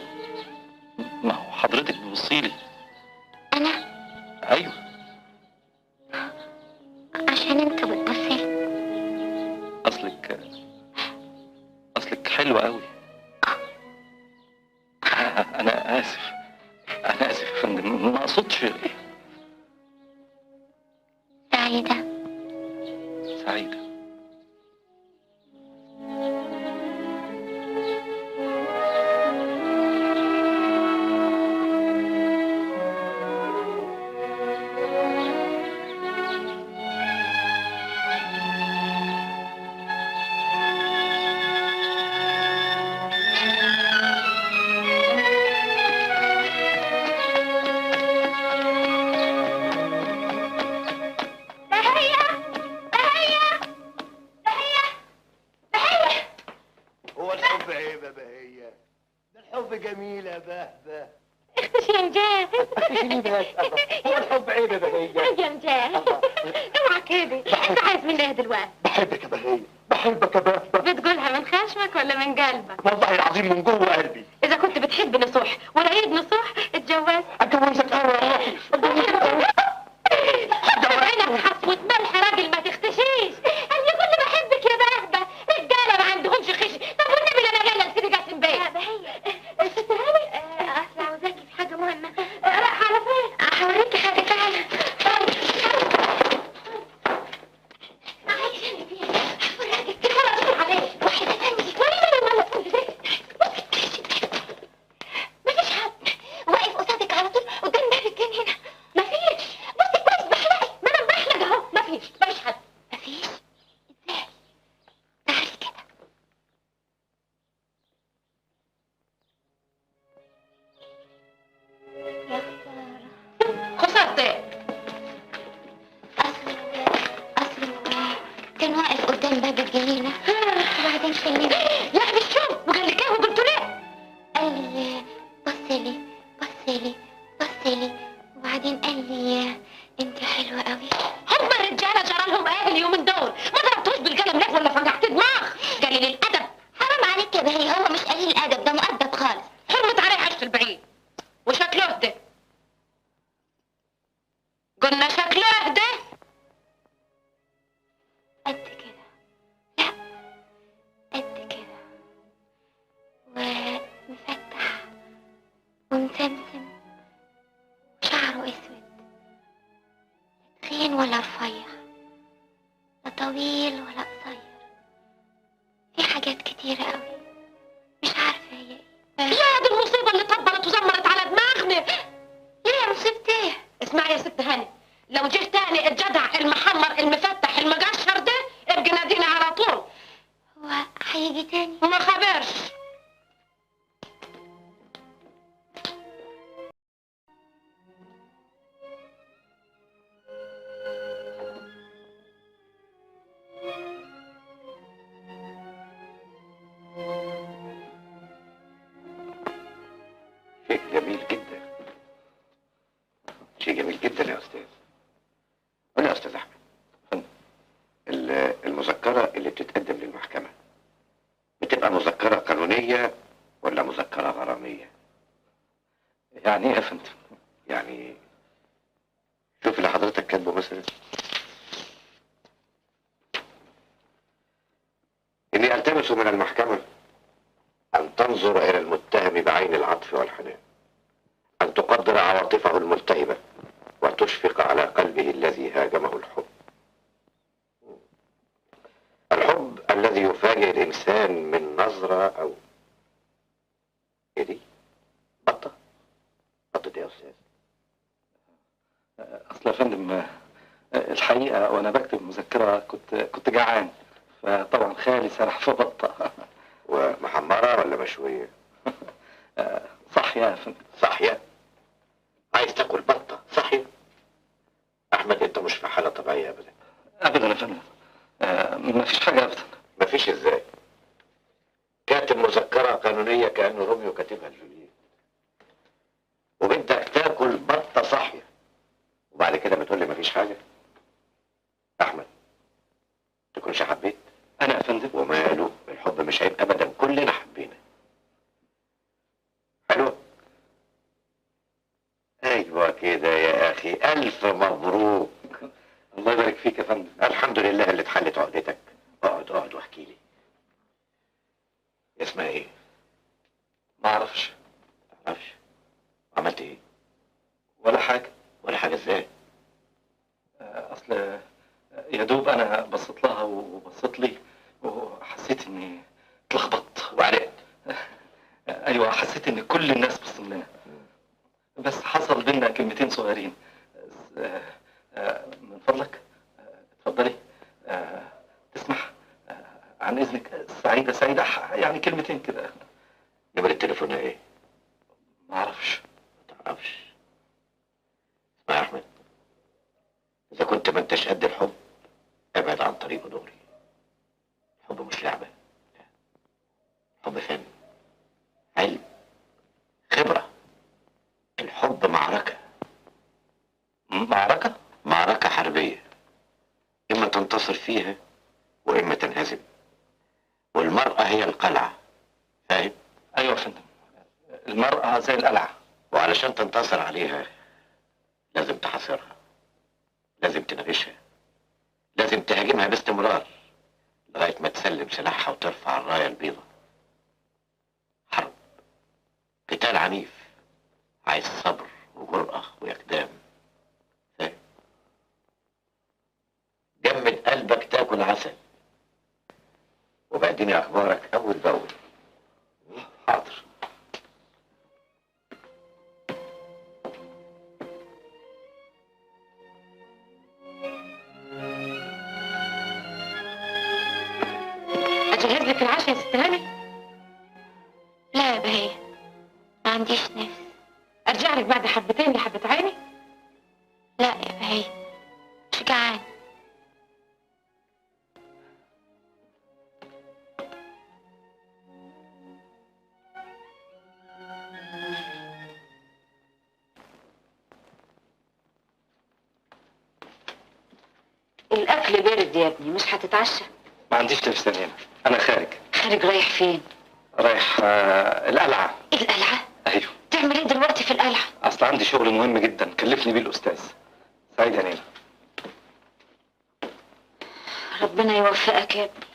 ما هو حضرتك بتبصيلي. انا؟ ايوه. عشان انت بتبصلي. اصلك حلوة قوي. انا اسف يا فندم، ما اقصدش. سعيدة. سعيدة. هو الحب عيب يا بهية؟ ده الحب جميل يا بهبه. اختش يا مجاهد. هو الحب عيب يا بهية؟ يا مجاهد. اوعى كده. انت عايز مني ايه دلوقتي؟ بحبك يا بهية، بحبك يا بهبة. بتقولها من خشمك ولا من قلبك؟ والله العظيم من جوه قلبي. اذا كنت بتحب نصوح ولقيت نصوح اتجوز. اتجوزك انا يا روحي. عينك حصوة ملح راجل ما تختشيش. قال لي كل بحبك يا بهبة. رجالة ما عندهمش خشي. طب والنبي لا انا جايه لسيدي قاسم بيه. يا بهية الست هاني اصل عاوزاكي في حاجة مهمة. رايحة على فين؟ هوريكي حاجة تعالى. عايشة فيها. هفرجك تتفرج عليه. واحدة تانية. وليه ولا كنت ده؟ مفيش حد واقف قصادك على طول قدام باب الجن هنا. مفيش. بصي كويس بحلقي. ما انا بحلق اهو. مفيش حد. مفيش؟ ازاي؟ تعالي كده. يا خسارة. خسارتك. أصله كان واقف قدام باب الجنينة. وبعدين كلمني. لا مش شوف. وقال لك ايه وقلت له؟ قال لي بصلي بصلي بصلي. وبعدين قال لي انت حلوة قوي. هم الرجالة جرى لهم ايه اليومين دول؟ ما ضربتوش بالقلم ليه ولا فجعت دماغ؟ قليل الأدب. حرام عليك يا بهي، هو مش قليل الأدب، ده مؤدب خالص. حرمت عليه عشت البعيد. وشكله ده. قلنا شكله ده. قد كده. لا قد كده. ومفتح ومسمسم وشعره اسود. لا تخين ولا رفيع، لا طويل ولا قصير. في حاجات كتيرة قوي مش عارفة هي ايه. يا دي المصيبة اللي طبلت وزمرت على دماغنا. ايه مصيبة ايه؟ اسمعي يا ست هاني، لو جه تاني الجدع المحمر المفتح المقشر ده ابقي نادينا على طول. هو هيجي تاني؟ ما خبرش. شيء جميل جدا. شيء جميل جدا يا استاذ. قول يا استاذ احمد، المذكرة اللي بتتقدم للمحكمة بتبقى مذكرة قانونية ولا مذكرة غرامية؟ يعني ايه يا فندم؟ يعني شوف اللي حضرتك كاتبه مثلا، إني ألتمس من المحكمة أن تنظر إلى المتهم تتهم بعين العطف والحنان، أن تقدر عواطفه الملتهبة وتشفق على قلبه الذي هاجمه الحب. الحب الذي يفاجئ الإنسان من نظرة أو إيه دي؟ بطة؟ بطة إيه يا أستاذ؟ اصل يا فندم الحقيقه وانا بكتب مذكره كنت جعان، فطبعا خيالي سرح في بطه. ومحمرة ولا مشوية؟ صحية يا فندم. صحية؟ عايز تاكل بطة صحية؟ أحمد أنت مش في حالة طبيعية أبدا. ابدا يا فندم، مفيش حاجه ابدا. مفيش إزاي؟ كاتب مذكرة قانونية كأنه روميو كاتبها لجولييت، وبنتك تاكل بطة صحية وبعد كده بتقول لي مفيش حاجة؟ أحمد تكونش حبيت؟ انا يا فندم؟ وماله، الحب مش عيب أبدا، كلنا حبينا. حلو؟ أيوة كده يا أخي، ألف مبروك. الله يبارك فيك يا فندم. الحمد لله اللي اتحلت عقدتك. اقعد واحكي لي. اسمها ايه؟ ما اعرفش. معرفش؟ عملت ايه؟ ولا حاجه. ولا حاجة ازاي؟ اصل يا دوب انا بصيت لها وبصيت لي وحسيت اني اتلخبطت. وبعدين؟ ايوه حسيت ان كل الناس بصوا لنا، بس حصل بينا كلمتين صغيرين. من فضلك اتفضلي، تسمح عن اذنك، سعيده يعني كلمتين كده. نمرة تليفونها ايه؟ ما اعرفش. ما تعرفش؟ اسمع يا احمد، اذا كنت ما انتش قد الحب ابعد عن طريقه دغري. الحب مش لعبة، لا. الحب فن، علم، خبرة. الحب معركة. معركة؟ معركة حربية، إما تنتصر فيها وإما تنهزم، والمرأة هي القلعة. فاهم؟ ايوه يا فندم، المرأة زي القلعة، وعلشان تنتصر عليها لازم تحاصرها، لازم تناقشها، لازم تهاجمها باستمرار لغاية ما تسلم سلاحها وترفع الراية البيضاء. حرب، قتال عنيف، عايز صبر وجرأة وإقدام. فاهم؟ جمد قلبك تاكل عسل وبعدين أخبارك أول بأول. حاضر. اجهز لك العشاء يا ست هاني؟ لا يا بهية، ما عنديش نفس. ارجع لك بعد حبتين يا حبة عيني؟ لا يا بهية، مش جعان. الاكل بارد يا ابني، مش هتتعشى؟ ما عنديش نفس هنا، انا خارج. خارج رايح فين؟ رايح القلعة. القلعة؟ ايوه. تعمل ايه دلوقتي في القلعة؟ اصل عندي شغل مهم جدا كلفني بيه الاستاذ. سعيد يا نينا. ربنا يوفقك يا ابني.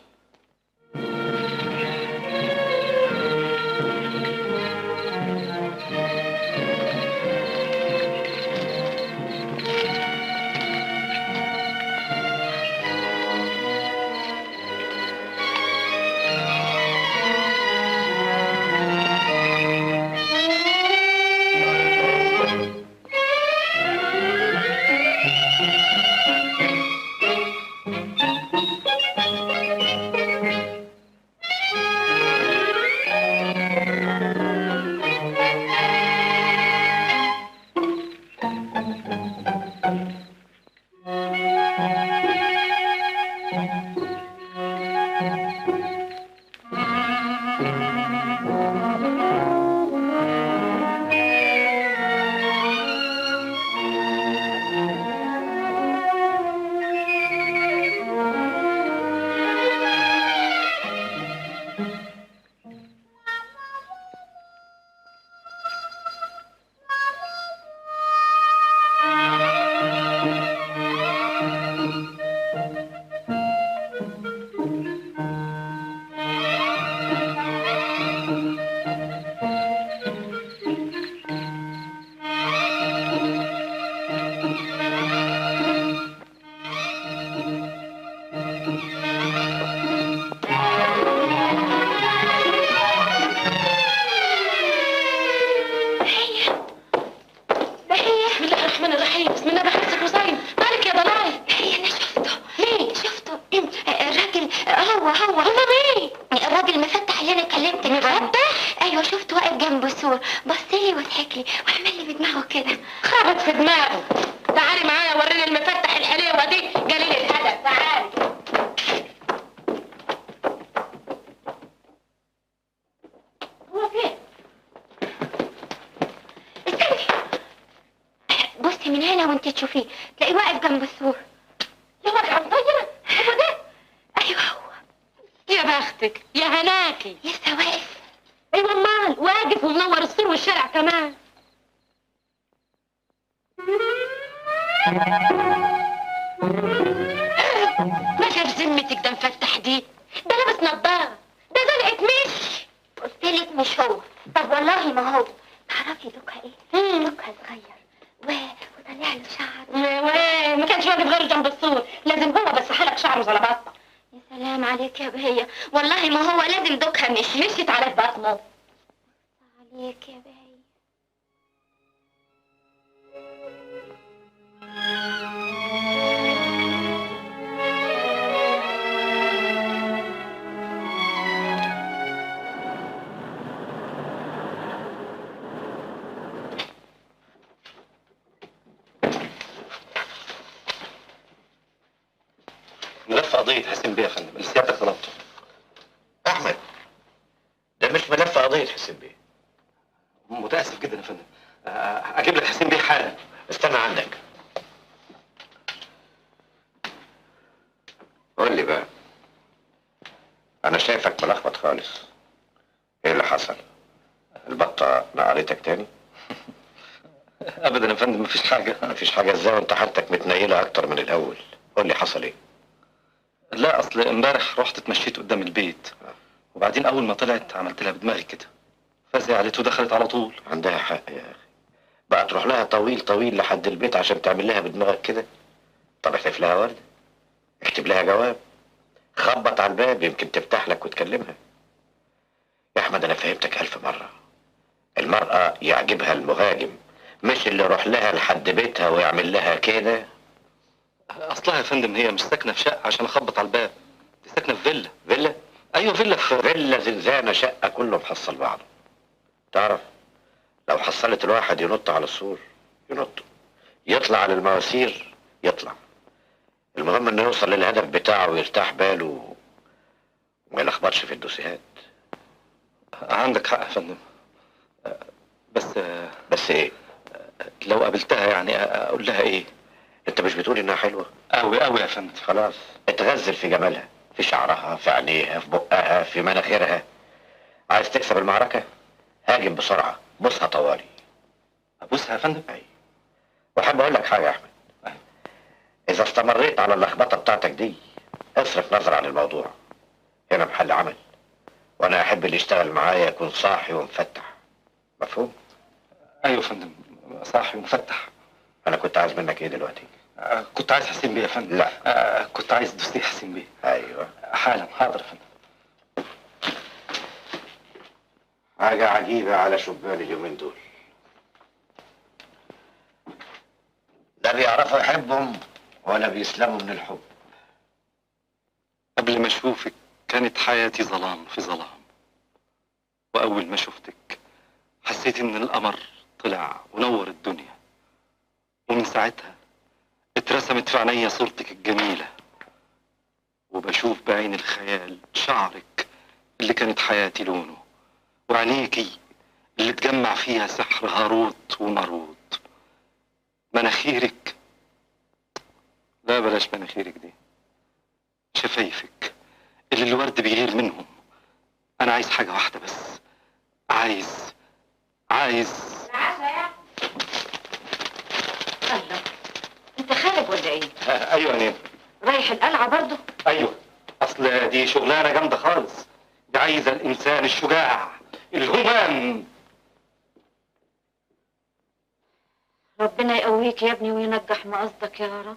وضحك لي وعمل لي بدماغه كده. خابت في دماغه. تعالي معايا وريني المفتح الحليوه دي قليل الادب. تعالي. هو فين؟ استني، بصي من هنا وانت تشوفيه تلاقيه واقف جنب السور. يا واد عنطيه، هو ده؟ ايوه هو. يا بختك يا هناكي. لسه واقف. ايوه امال واقف ومنور السور والشارع كمان. ما شاف ذمتك ده مفتح دي؟ ده لابس نضاره، ده زنقة مشي. قلتلك مش هو. طب والله ما هو. تعرفي دوكها ايه؟ دوكها صغير وطلع له شعر. ما كانش واقف غير جنب السور، لازم هو بس حلق شعره زلبطه. يا سلام عليك يا بهية، والله ما هو لازم دوكها مشيت على بطنه. عليك يا بهية. ملف قضية حسين بيه يا فندم اللي سيادتك طلبته. احمد، ده مش ملف قضيه حسين بيه. متأسف جدا يا فندم. أجيب لك حسين بيه حالا. استنى عندك. قول لي بقى، انا شايفك ملخبط خالص. ايه اللي حصل؟ البطه نقرتك تاني؟ أبدا يا فندم مفيش حاجة. مفيش حاجه ازاي وانت حالتك متنيله اكتر من الاول؟ قول لي حصل ايه؟ لا أصل امبارح رحت اتمشيت قدام البيت وبعدين أول ما طلعت عملت لها بدماغي كده فزعلت ودخلت على طول. عندها حق يا اخي، بقى تروح لها طويل طويل لحد البيت عشان تعمل لها بدماغك كده؟ طب احتف لها ورده، اكتب لها جواب، خبط على الباب يمكن تفتح لك وتكلمها. يا احمد انا فهمتك 1000 مرة، المرأة يعجبها المهاجم مش اللي يروح لها لحد بيتها ويعمل لها كده. أصلها يا فندم هي مش ساكنة في شقة عشان أخبط على الباب، دي ساكنة في فيلا. فيلا؟ أيوة فيلا فيلا زنزانة شقة كله محصل بعضه. تعرف لو حصلت الواحد ينط على السور ينط، يطلع على المواسير يطلع، المهم انه يوصل للهدف بتاعه ويرتاح باله وما يلخبطش في الدوسيهات. عندك حق يا فندم. بس ايه؟ لو قابلتها يعني أقول لها إيه؟ انت مش بتقول انها حلوة؟ أوي أوي يا فندم. خلاص اتغزل في جمالها، في شعرها، في عينيها، في بقها، في مناخيرها. عايز تكسب المعركة؟ هاجم بسرعة، بوسها طوالي. أبوسها يا فندم؟ ايوه. واحب اقول لك حاجة يا احمد، اذا استمريت على اللخبطة بتاعتك دي اصرف نظر عن الموضوع. هنا محل عمل، وانا احب اللي يشتغل معايا يكون صاحي ومفتح. مفهوم؟ أيوة يا فندم، صاحي ومفتح. انا كنت عايز منك ايه دلوقتي؟ كنت عايز حسين بيه يا فندم. لا. كنت عايز دوسيه حسين بيه. ايوه حالا. حاضر يا فندم. حاجة عجيبة على شبان اليومين دول، لا بيعرفوا يحبهم ولا بيسلموا من الحب. قبل ما اشوفك كانت حياتي ظلام في ظلام، واول ما شفتك حسيت ان القمر طلع ونور الدنيا، ومن ساعتها اترسمت في عينيا صورتك الجميلة، وبشوف بعين الخيال شعرك اللي كانت حياتي لونه، وعينيكي اللي اتجمع فيها سحر هاروت وماروت، مناخيرك، لا بلاش مناخيرك دي، شفايفك اللي الورد بيغير منهم. انا عايز حاجة واحدة بس، عايز العشاء يا الله، انت خارج ولا ايه؟ ايوه نيم. رايح القلعة برضه؟ ايوه، اصل دي شغلانة جامدة خالص، دي عايزة الانسان الشجاع الهمام. ربنا يقويك يا ابني وينجح مقصدك يا رب.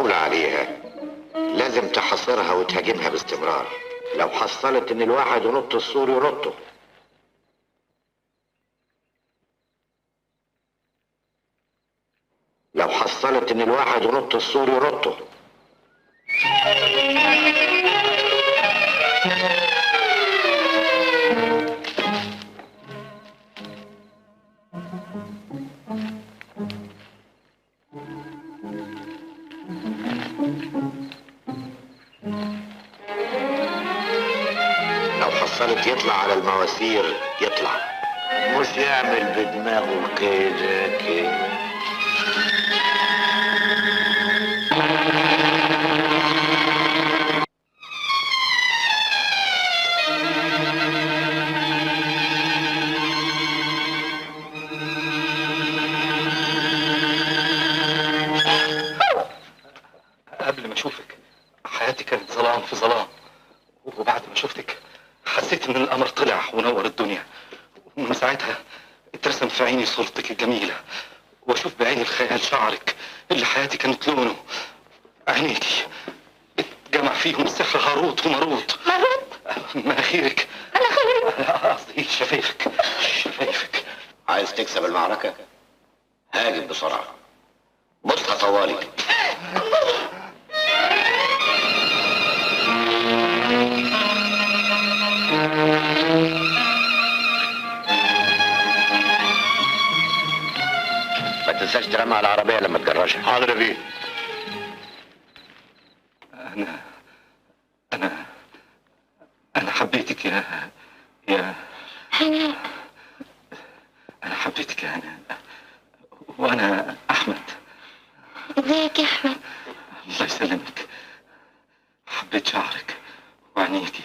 مستولى عليها لازم تحاصرها وتهاجمها باستمرار. لو حصلت ان الواحد ينط السور ينطه. لو حصلت ان الواحد ينط السور ينطه. لو حصلت يطلع على المواسير يطلع، مش يعمل بدماغه كده كده. قبل ما اشوفك حياتي كانت ظلام في ظلام، وبعد ما شفتك حسيت ان القمر طلع ونور الدنيا. ومن ساعتها اترسم في عيني صورتك الجميلة، واشوف بعين الخيال شعرك اللي حياتي كانت لونه. عينيكي اتجمع فيهم سحر هاروت وماروت. مناخيرك، قصدي شفايفك. عايز تكسب المعركة؟ هاجم بسرعة، بصها طوالي. ما تنساش ترمي على العربية لما تجرشها. حاضر يا بيه. أنا حبيتك يا أنا حبيتك يا هنا. وأنا أحمد. ازيك يا احمد؟ الله يسلمك. حبيت شعرك وعينيكي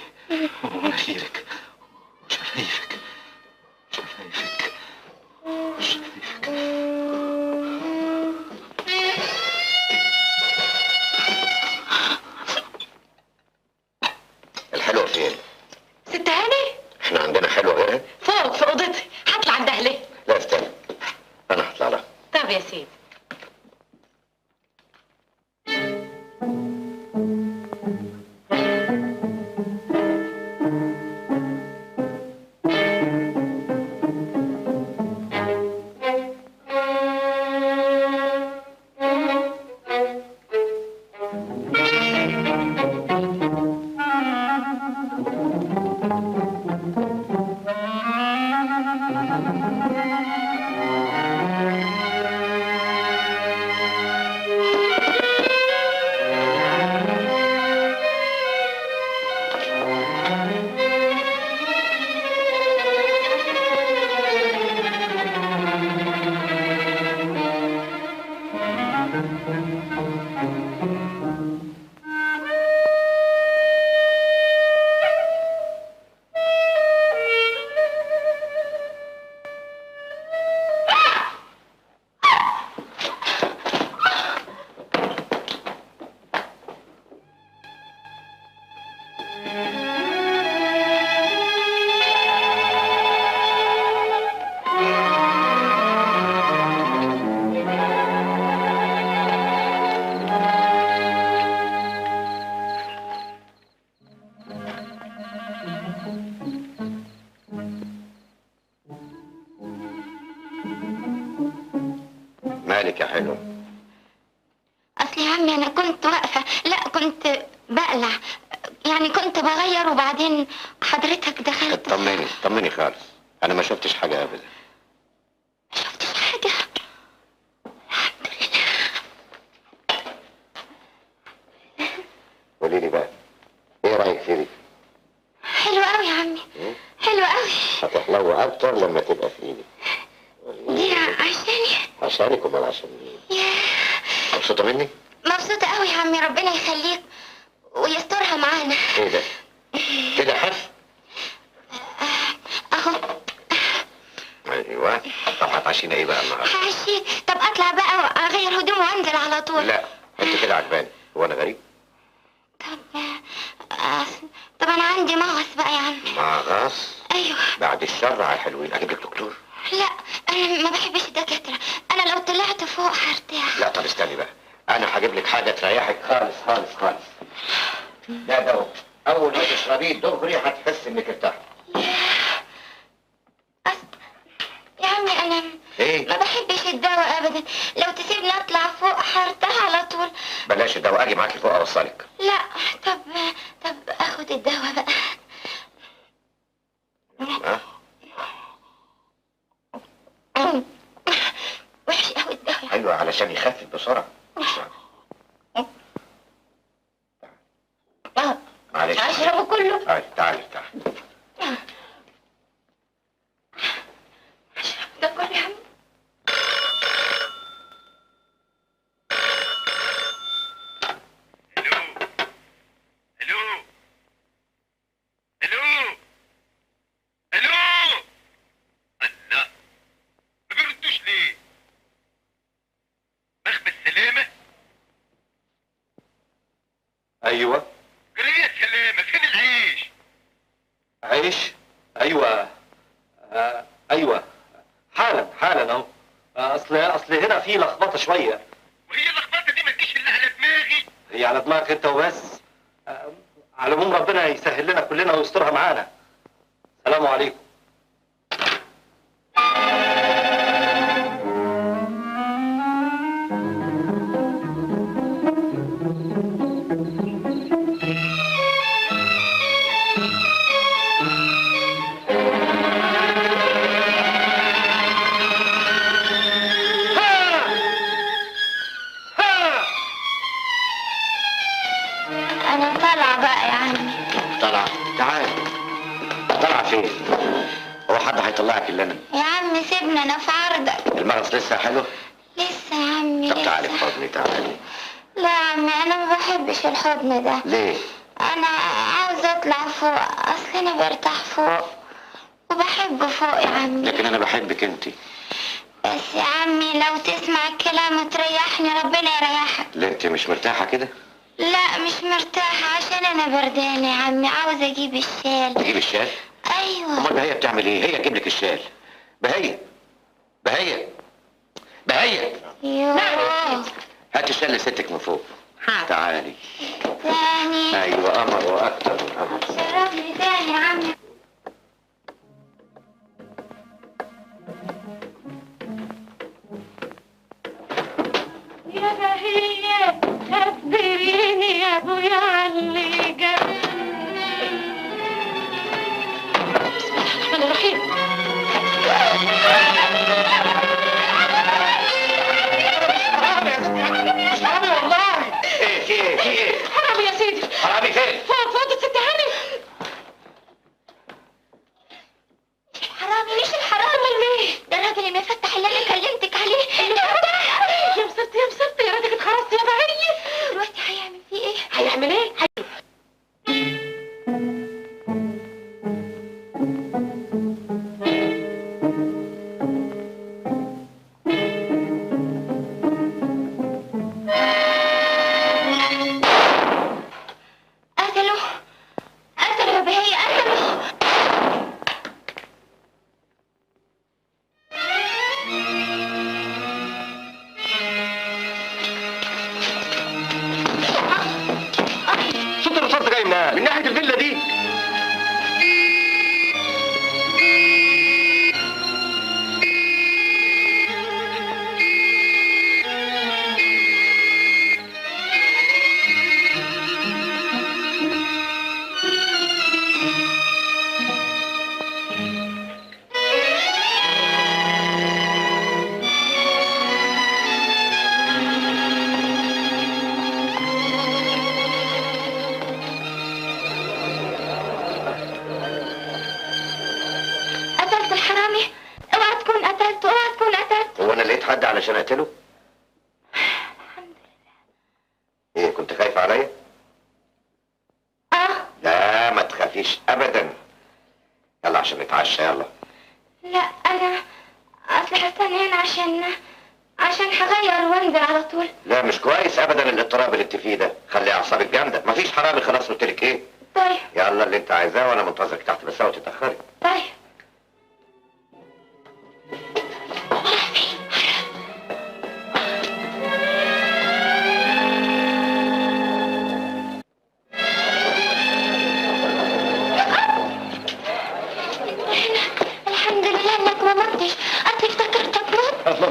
ومناخيرك وشفايفك. الحلوة فين؟ ست هاني احنا عندنا حلوة غيرها؟ فوق في اوضتي، هطلع اندهلك. لا استنى، انا هطلع لها. طب يا سيدي. مالك يا حلو؟ اصل يا عمي انا كنت واقفه، لا كنت بقلع، يعني كنت بغير وبعدين حضرتك دخلت. طمني خالص، انا ما شفتش حاجه ابدا. ما شفتش حاجه؟ الحمد لله. قولي لي بقى، ايه رايك في دي؟ حلو قوي يا عمي، حلو قوي. هتحلو اكتر لما تبقى في ايدي. دي عشاني؟ عشانك امال عشان مين؟ ياه، مبسوطه مني؟ مبسوطه قوي يا عمي، ربنا يخليك ويسترها معانا. ايه ده؟ كده حف؟ اهو. ايوه. طب هتعشينا ايه بقى النهارده؟ هعشيك. طب اطلع بقى اغير هدومي وانزل على طول. لا انت كده عجباني، هو انا غريب؟ طب انا عندي مغص بقى يا عمي. مغص؟ ايوه. بعد الشر على الحلوين، اجيب لك دكتور؟ لا انا ما بحبش الدكاتره، انا لو طلعت فوق هرتاح. لا طب استني بقى، انا هجيب لك حاجه تريحك خالص خالص خالص. ده دواء، اول ما تشربيه دغري هتحس انك ارتحت. يا عمي انا ايه؟ ما بحبش الدواء ابدا، لو تسيبني اطلع فوق هرتاح على طول. بلاش الدواء، اجي معاكي فوق اوصلك. لا طب اخد الدواء بقى. وحش قوي الدواء. ايوه علشان يخفف بسرعه. معلش هشربه كله. تعالي تعالي تعالي. هشربه ده كله يا عمي. ايوه قرية سلامة، فين العيش؟ عيش. ايوه ايوه حالا اهو. اصل هنا في لخبطه شويه. وهي اللخبطة دي ما تجيش الا على دماغي. هي على دماغك انت وبس. على العموم ربنا يسهل لنا كلنا ويسترها معانا. السلام عليكم. انا طالعه بقى يا عمي. طلع تعالي. طلع فين؟ هو حد هيطلعك الا انا؟ يا عمي سيبني انا في عرضك. المغص لسه حلو؟ لسه يا عمي طب لسه. تعالي في حضني تعالي. لا يا عمي انا ما بحبش الحضن ده. ليه؟ انا عاوزه اطلع فوق، اصل انا برتاح فوق وبحب فوق يا عمي. لكن انا بحبك انت. بس يا عمي لو تسمع الكلام وتريحني ربنا يريحك. ليه انت مش مرتاحه كده؟ لا مش مرتاحه عشان انا بردانه يا عمي، عاوزه اجيب الشال. تجيب الشال؟ ايوه. امال بهية بتعمل ايه؟ هي تجيب لك الشال. بهية بهية بهية يوه. هات الشال لستك من فوق. تعالي. تاني. ايوه قمر واكتر من قمر. شربني تاني يا عمي. يا بهية خبريني يا ابويا علي جابني. بسم الله الرحمن الرحيم. مش حرامي والله. ايه في ايه في ايه؟ حرامي يا سيدي. حرامي فين؟ فوق فوق الست هاني. الحرامي مش الحرامي ليه؟ ده الراجل المفتح اللي انا كلمتك عليه. يا مسرتي يا مسرتي يا راجل اتخرجت يا بهية. دلوقتي هيعمل فيه ايه؟ هيعمل ايه؟ قتلوا يا بهية قتلوا. صوت الرصاص جاي منين؟ من ناحية الفيلا دي. قتلت الحرامي. اوعى تكون قتلته، اوعى تكون قتلته. هو انا لقيت حد علشان اقتله؟ ايه كنت خايفه عليا؟ لا ما تخافيش ابدا. يلا عشان نتعشى يلا. لا انا اصل هستنى هنا عشان هغير وانزل على طول. لا مش كويس ابدا الاضطراب اللي انت فيه ده. خلي اعصابك جامده. مفيش حرامي خلاص قلت لك ايه. طيب يلا اللي انت عايزاه وانا منتظرك تحت بس اوعي تتاخري. طيب.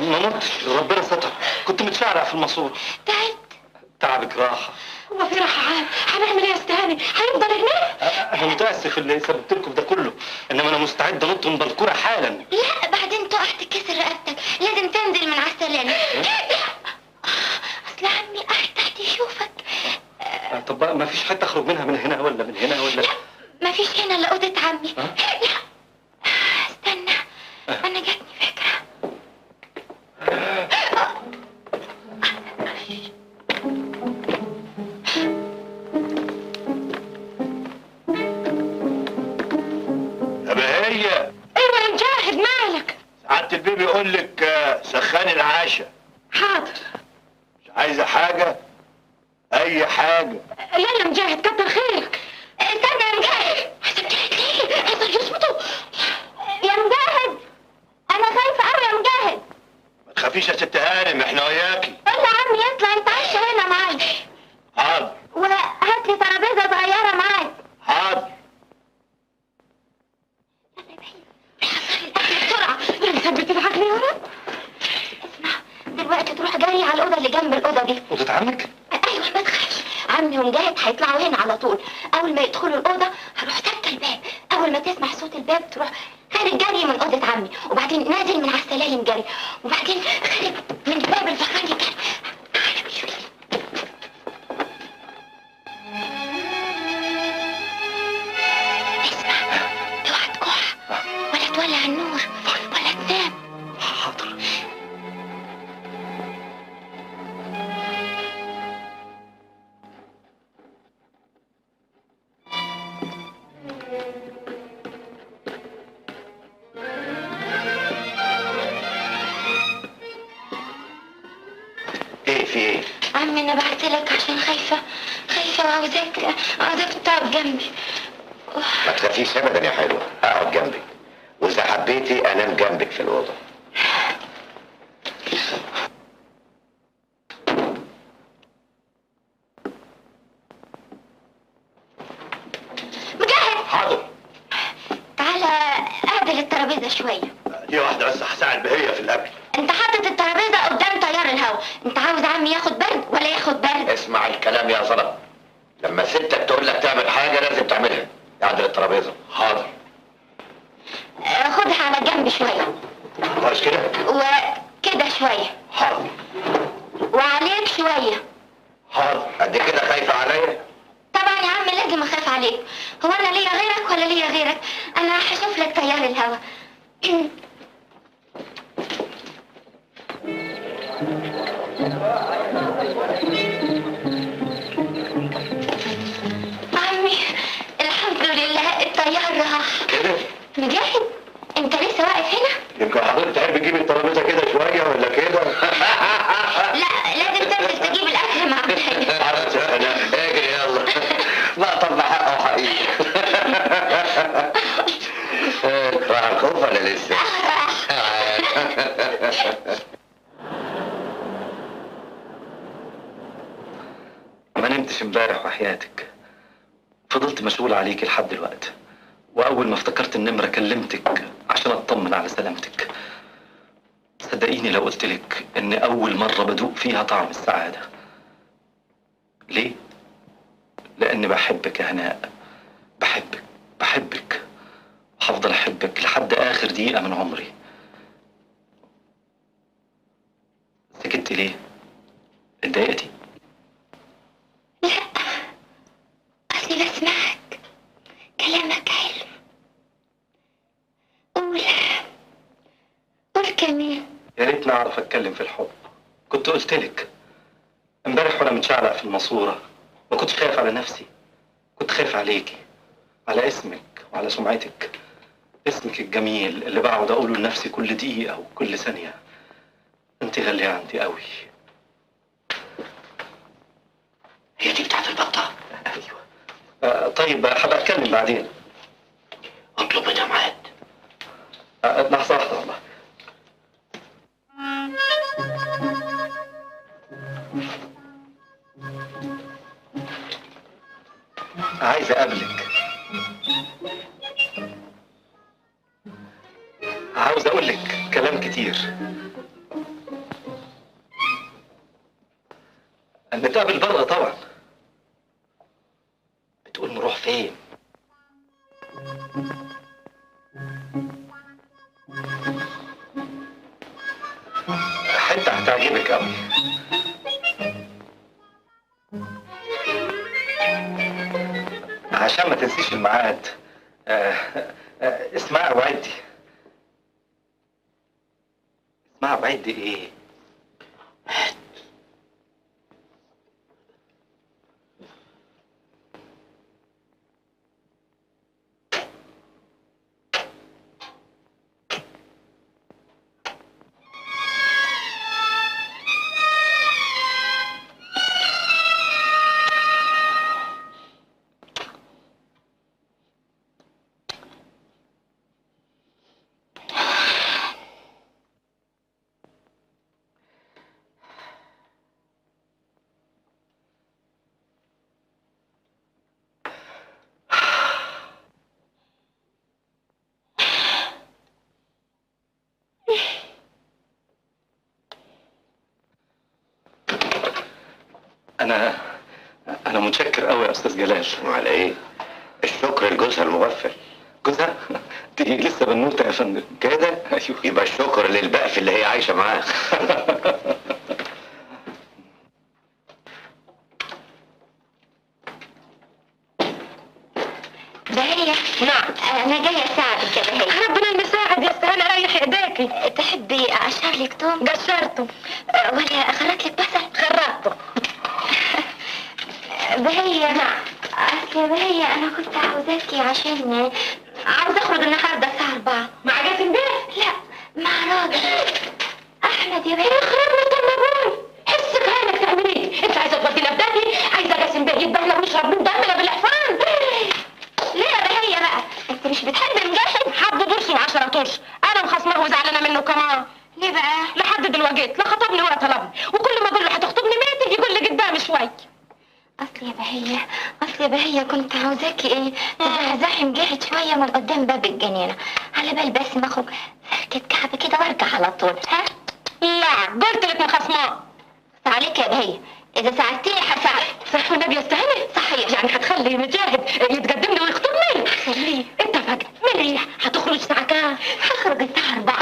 ما متش، ربنا ستر، كنت متشعلق في الماسوره. تعبت؟ تعبك راحه. هو في راحه عاد؟ هنعمل ايه يا استهاني؟ هنفضل هناك؟ انا متاسف اللي سببت لكم ده كله، انما انا مستعد انط من بلكونه حالا. لا بعدين تقع تكسر رقبتك، لازم تنزل من على السلالم. لا اصل عمي قاعد تحت يشوفك. طب بقى ما فيش حته اخرج منها من هنا ولا من هنا ولا؟ لا مفيش هنا الا اوضه عمي. لا استنى، انا جاتني فكره. يا بهية. ايوه يا مجاهد مالك؟ سعادة البيبي يقول لك سخاني العشاء. حاضر. مش عايزة حاجة؟ أي حاجة. لا يا مجاهد كتر خيرك. استنى يا مجاهد. مجاهد ليه؟ هيفضل يصمتوا. يا مجاهد انا خايفه قوي يا مجاهد. ما تخافيش يا ست هانم، احنا وياكي. قول عمي يطلع يتعشى هنا معايا. حاضر. وهات لي ترابيزه صغيره معايا. حاضر. بسرعه يا مثبت العقل يا رب. اسمع دلوقتي تروح جري على الاوضه اللي جنب الاوضه دي. اوضه عمك؟ ايوه ما تخافش، عمي ومجاهد هيطلعوا هنا على طول. اول ما يدخلوا الاوضه هروح سكت الباب، اول ما تسمع صوت الباب تروح خارج جري من اوضه عمي، وبعدين نازل من على السلالم جري، وبعدين خارج من الباب الفخاني جري. اسمع اوعى تكح ولا تولع النور ولا تنام. حاضر. ايه في ايه؟ عمي انا بعتلك عشان خايفه وعاوزاك تقعد جنبي. ما تخافيش ابدا يا حلوه، اقعد جنبك، واذا حبيتي انام جنبك في الاوضه. مجاهد حاضر. تعالى اعدل الترابيزه شويه. دي واحدة بس هساعد بهية في الأكل. انت حاطط الترابيزه قدام تيار الهواء، انت عاوز عمي ياخد برد ولا ياخد برد؟ اسمع الكلام يا ظلم، لما ستك تقول لك تعمل حاجه لازم تعملها. اعدل الترابيزه. حاضر. خدها على جنب شويه كويس كده؟ وكده شويه حاضر. وعليك شويه. حاضر. قد كده خايفه عليا؟ طبعا يا عم لازم اخاف عليك، هو انا ليا غيرك ولا ليا غيرك؟ انا هشوف لك تيار الهواء. عمي الحمد لله التيار راح. كده؟ مجاهد انت لسه واقف هنا؟ يمكن حضرتك تحب تجيب الترابيزة كده شوية ولا كده؟ لا لازم تنزل تجيب الاكل مع مجاهد. حضرتك أنا اجري يلا. لا طب حقه حقيقي. راح الخوف ولا لسه؟ ما نمتش امبارح وحياتك، فضلت مشغول عليك لحد دلوقتي، واول ما افتكرت النمره كلمتك عشان اطمن على سلامتك. صدقيني لو قلت لك ان اول مره بدوق فيها طعم السعاده. ليه؟ لاني بحبك يا هناء، بحبك وهفضل احبك لحد اخر دقيقه من عمري. سكتي ليه؟ اتضايقتي؟ لا اصلي بسمعك، كلامك حلو. قول كمان. يا ريتني اعرف اتكلم في الحب، كنت قلت لك. امبارح وانا متشعلق في الماسوره ما كنتش خايف على نفسي، كنت خايف عليكي، على اسمك وعلى سمعتك، اسمك الجميل اللي بقعد اقوله لنفسي كل دقيقه وكل ثانيه. انت غاليه عندي قوي. هي دي بتاعت البطه؟ ايوه. طيب هبقى اتكلم بعدين. اطلب منها ميعاد. لحظه واحده والله. عايز اقابلك، عاوز اقول لك كلام كتير، نتقابل بره طبعا. بتقول نروح فين؟ حته هتعجبك قوي. عشان ما تنسيش الميعاد. اسمعي وعدي. اسمعي وعدي ايه؟ أنا متشكر قوي يا أستاذ جلال. وعلى إيه؟ الشكر لجوزها المغفل. جوزها؟ دي لسه بنوتة يا فندم. كده؟ أيوه. يبقى الشكر للبقف اللي هي عايشة معاه. بهية. نعم. أنا جاية أساعدك يا بهية. ربنا المساعد يا استاذ، ريح ايديكي. تحبي أقشر لك توم؟ قشرته. ولا أخرط لك بصل؟ خرطته. بهية. نعم. أصل يا بهية أنا كنت عاوزاكي عشان عاوزة أخرج النهاردة الساعة 4. مع جاسم بيه؟ لا، مع راجل أحمد يا بهية. يخرب بيت حسك هانك تعمليه. انت عايزه تودينا في داهيه؟ عايزه جاسم بيه يذبحنا ويشرب من دمنا بالحفان؟ ليه يا بهية بقى؟ أنت مش بتحبي مجاهد؟ حب برش و10 طرش. انا مخصماه وزعلانه منه كمان. ليه بقى؟ لحد دلوقتي لا خطبني ولا طلبني، وكل ما اقول له هتخطبني ميتة يقول لي قدام شوي. أصل يا بهية كنت عاوزاكي إيه؟ تزحزحي مجاهد شوية من قدام باب الجنينة، على بال بس ما أخرج فركة كعبة كده وأرجع على طول. ها؟ لا قلت لك مخصماه. عليك يا بهية، إذا ساعدتيني هساعدك. صح والنبي يستاهل. صحيح. يعني هتخلي مجاهد يتقدم لي ويخطبني؟ خليه. اتفقنا. مريح. هتخرج الساعة كام؟ هخرج الساعة 4.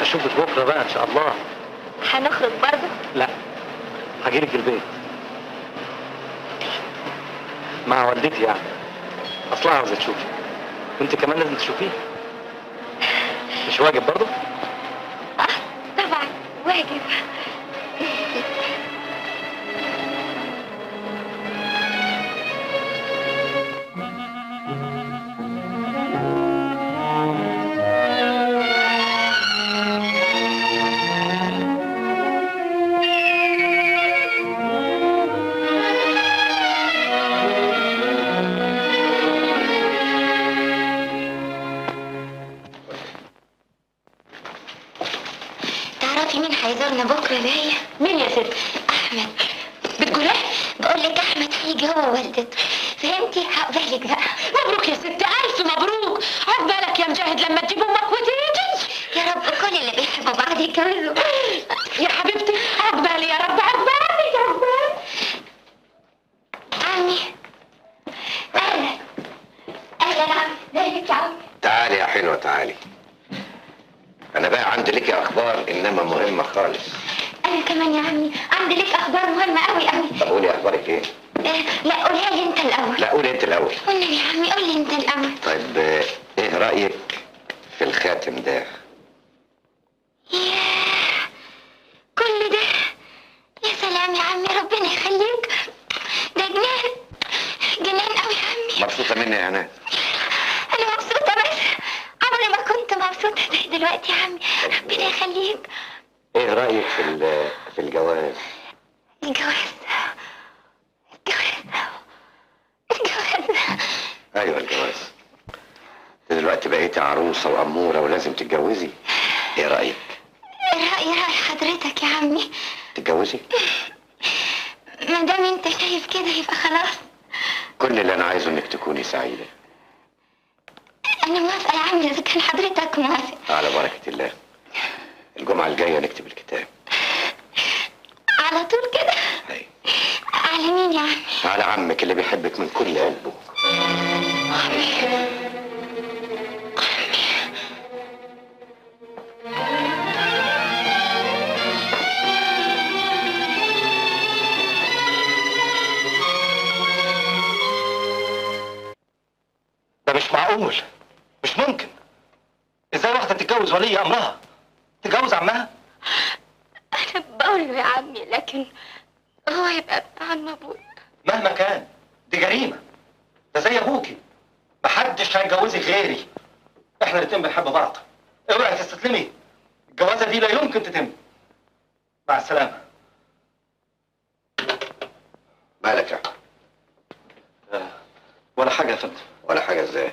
أشوفك بكرة بقى إن شاء الله. هنخرج برضه؟ لا، هجيلك البيت مع والدتي يعني. أصلها عاوزة تشوفي، وأنت كمان لازم تشوفيه. مش واجب برضه؟ طبعا واجب. تعرفي مين هيزورنا بكره يا بهية؟ مين يا ست؟ احمد. بتقول ايه؟ بقول لك احمد هيجي هو ووالدته، فهمتي؟ عقبالك بقى. مبروك يا ست، الف مبروك. عقبالك يا مجاهد لما تجيب امك وتيجي. يا رب كل اللي بيحبوا بعض يتجوزوا. يا حبيبتي عقبالي يا رب، عقبالي يا رب. عمي. اهلا اهلا يا عمي. ازيك يا عمي؟ تعالي يا حلوة تعالي. أنا بقى عندي لك أخبار إنما مهمة خالص. انا كمان يا عمي عندي لك اخبار مهمه قوي قوي. طب قولي أخبارك إيه؟ لا قولها لي انت الاول. لا قول انت الاول. والنبي يا عمي قول لي انت الاول. طيب ايه رايك في الخاتم ده؟ ياه كل ده، يا سلام يا عمي ربنا يخليك، ده جنان جنان قوي يا عمي. مبسوطه مني يا هناء؟ انا مبسوطه بس عمري ما كنت مبسوطه زي دلوقتي يا عمي، ربنا يخليك. ايه رايك في الجواز؟ الجواز ايوه الجواز. دلوقتي بقيتي عروسه واموره ولازم تتجوزي. ايه رايك؟ رأي حضرتك يا عمي. تتجوزي؟ ما دام انت شايف كده يبقى خلاص. كل اللي انا عايزه انك تكوني سعيده. انا موافقه يا عمي اذا كان حضرتك موافق. على بركه الله. الجمعه الجايه نكتب الكتاب. على طول كده؟ ايوه. على مين يا عمي؟ على عمك اللي بيحبك من كل قلبه. ده مش معقول، مش ممكن. ازاي واحدة تتجوز ولي امرها؟ تتجوز عمها؟ انا بقول له يا عمي لكن هو يبقى ابن عم ابويا. مهما كان دي جريمة. ده زي ابوكي، محدش هيتجوزك غيري. احنا الاتنين بنحب بعض. اوعي تستسلمي، الجوازة دي لا يمكن تتم. مع السلامة. مالك يا عم؟ ولا حاجة يا فندم. ولا حاجه ازاي؟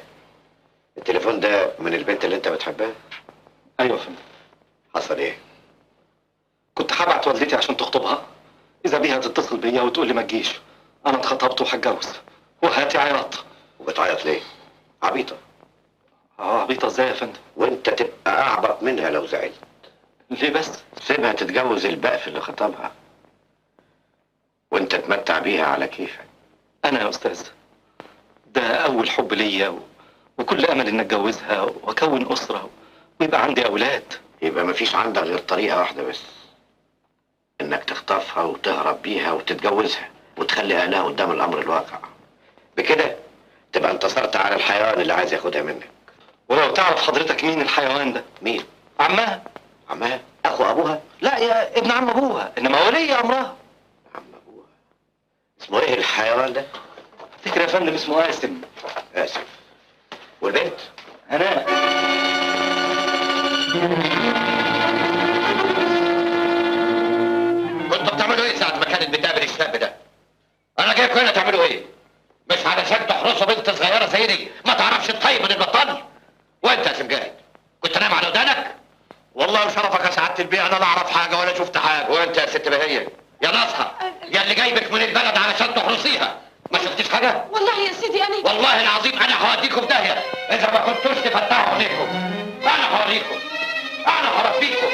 التليفون ده من البنت اللي انت بتحبها؟ ايوه يا فندم. حصل ايه؟ كنت هبعت والدتي عشان تخطبها، اذا بيها تتصل بيا وتقول لي ما تجيش. انا اتخطبت وهتجوز، وهاتي عياط. وبتعيط ليه؟ عبيطه. عبيطة ازاي يا فندم؟ وانت تبقى اعبط منها لو زعلت. ليه بس؟ سيبها تتجوز البقف اللي خطبها، وانت تمتع بيها على كيفك. انا يا استاذ ده اول حب ليا وكل امل ان اتجوزها واكون اسره ويبقى عندي اولاد. يبقى مفيش عندك غير طريقه واحده بس، انك تخطفها وتهرب بيها وتتجوزها وتخلي اهلها قدام الامر الواقع. بكده تبقى انتصرت على الحيوان اللي عايز ياخدها منك. ولو تعرف حضرتك مين الحيوان ده؟ مين؟ عمها. عمها؟ اخو ابوها؟ لا يا ابن عم ابوها، انما ولي امرها. عم ابوها. اسمه ايه الحيوان ده؟ فكرة يا فندم اسمه قاسم. اسف. والبنت؟ هناء. كنتوا بتعملوا ايه ساعة ما كانت بتقابل الشاب ده؟ انا جايبكم هنا تعملوا ايه؟ مش علشان تحرسوا بنت صغيرة زي دي ما تعرفش تطيب من البطال؟ وانت يا سمجاهد كنت نايم على ودانك؟ والله وشرفك يا سعادة البيع انا لا اعرف حاجة ولا شفت حاجة. وانت يا ست بهية يا ناصحة يا اللي جايبك من البلد علشان تحرسيها، ما شفتيش حاجة؟ والله يا سيدي انا والله العظيم انا هوديكم داهية اذا ما كنتوش تفتحوا عينيكم. انا هوريكم، انا هربيكم.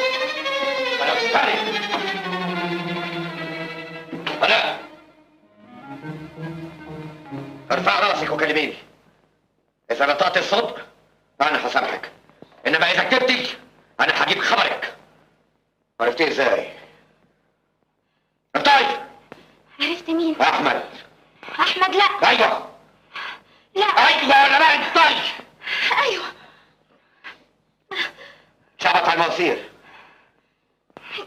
انا مستعد. انا ارفع راسك وكلميني. اذا نطقت الصدق انا هسامحك، انما اذا كذبتي انا هجيب خبرك. عرفتيه ازاي؟ انطقي. عرفت مين؟ احمد. احمد لا. ايوه لا. ايوه ولا لا؟ انطقي. ايوه. شعبط على المواسير،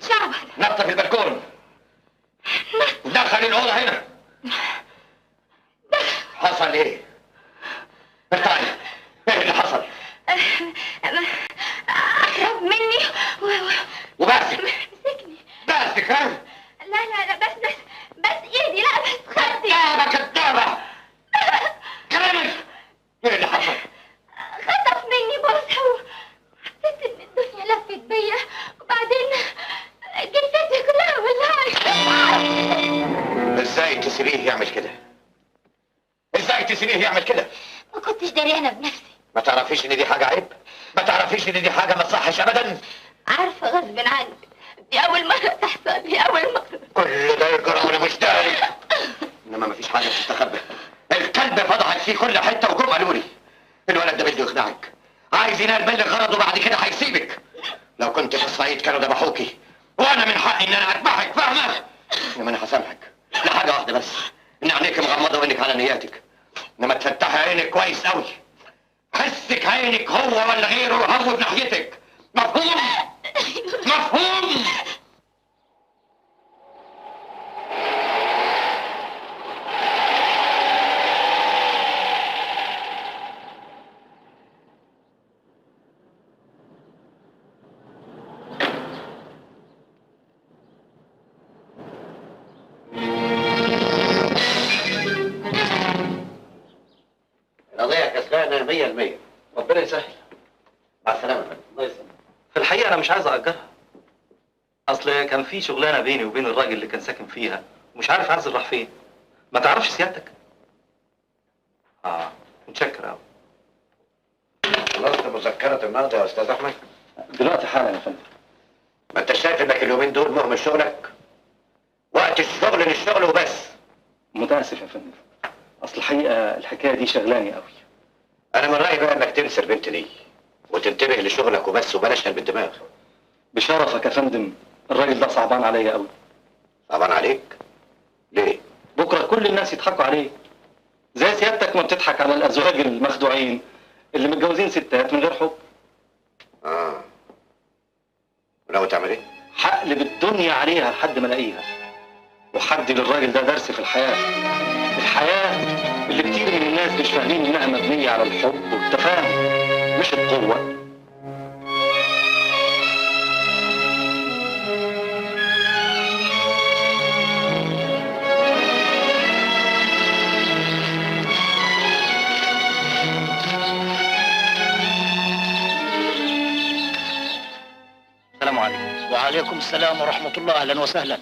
شعبت. نط في البلكون، دخل الاوضه هنا. حصل ايه؟ انطقي. ايه اللي حصل؟ اقرب مني وباسك. مسكني. باسك ها؟ لا بس ايدي، لا بس خدي. كدابة كدابة. كلامك. ايه اللي حصل؟ خطف مني بوسه وحسيت ان الدنيا لفت بيا وبعدين جثتي كلها ولعت. ازاي تسيبيه يعمل كده؟ ازاي تسيبيه يعمل كده؟ ما كنتش دريانه بنفسي. ما تعرفيش ان دي حاجة عيب؟ ما تعرفيش ان دي حاجة ما تصحش ابدا؟ عارفه غصب عني، دي اول مره تحصل لي، اول مره. كل ده يجرى وانا مش داري. انما مفيش حاجة تستخبى. الكلب فضحك في كل حتة وجم قالوا لي الولد ده بده يخدعك، عايز ينال منك غرضه وبعد كده هيسيبك. لو كنت في الصعيد كانوا ذبحوكي وانا من حقي ان انا اذبحك، فاهمة؟ انما انا هسامحك لحاجة واحدة بس، ان عينيك مغمضه وعينك على نياتك، انما تفتحي عينك كويس قوي. حسك عينك هو ولا غيره هو بناحيتك. مفهوم؟ مفهوم؟ القضية كسبانة 100%. ربنا يسهل. مع السلامة يا فندم. الله يسلمك. في الحقيقه انا مش عايز اجرها. اصل كان في شغلانه بيني وبين الراجل اللي كان ساكن فيها ومش عارف عزل راح فين. ما تعرفش سيادتك؟ متشكر قوي. خلصت مذكرة النهارده يا أستاذ أحمد؟ دلوقتي حالا يا فندم. ما أنت شايف إنك اليومين دول مهمل شغلك؟ وقت الشغل للشغل وبس. متاسف يا فندم. اصل الحقيقه الحكايه دي شغلاني قوي. أنا من رأيي بقى إنك تنسى البنت دي وتنتبه لشغلك وبس وبلاش قلب الدماغ. بشرفك يا فندم، الراجل ده صعبان عليا قوي. صعبان عليك؟ ليه؟ بكره كل الناس يضحكوا عليه. زي سيادتك ما بتضحك على الازواج المخدوعين اللي متجوزين ستات من غير حب. وناوي تعمل ايه؟ هقلب الدنيا عليها لحد ما الاقيها. وحدي للراجل ده درس في الحياه. الحياه اللي كتير من الناس مش فاهمين انها مبنيه على الحب والتفاهم مش القوه. السلام عليكم. وعليكم السلام ورحمة الله، أهلا وسهلا.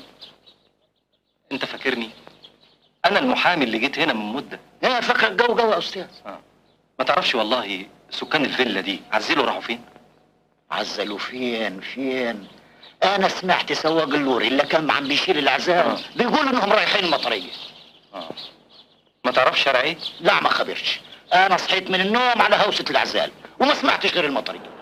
انت فاكرني؟ انا المحامي اللي جيت هنا من مده. ايه فاكرك جو يا أستاذ؟ ما تعرفش والله سكان الفيلا دي عزلوا راحوا فين؟ عزلوا فين؟ أنا سمعت سواق اللوري اللي كان عم بيشيل العزال بيقول إنهم رايحين المطرية. ما تعرفش شارع ايه؟ لا ما خبرش. أنا صحيت من النوم على هوسة العزال وما سمعتش غير المطرية.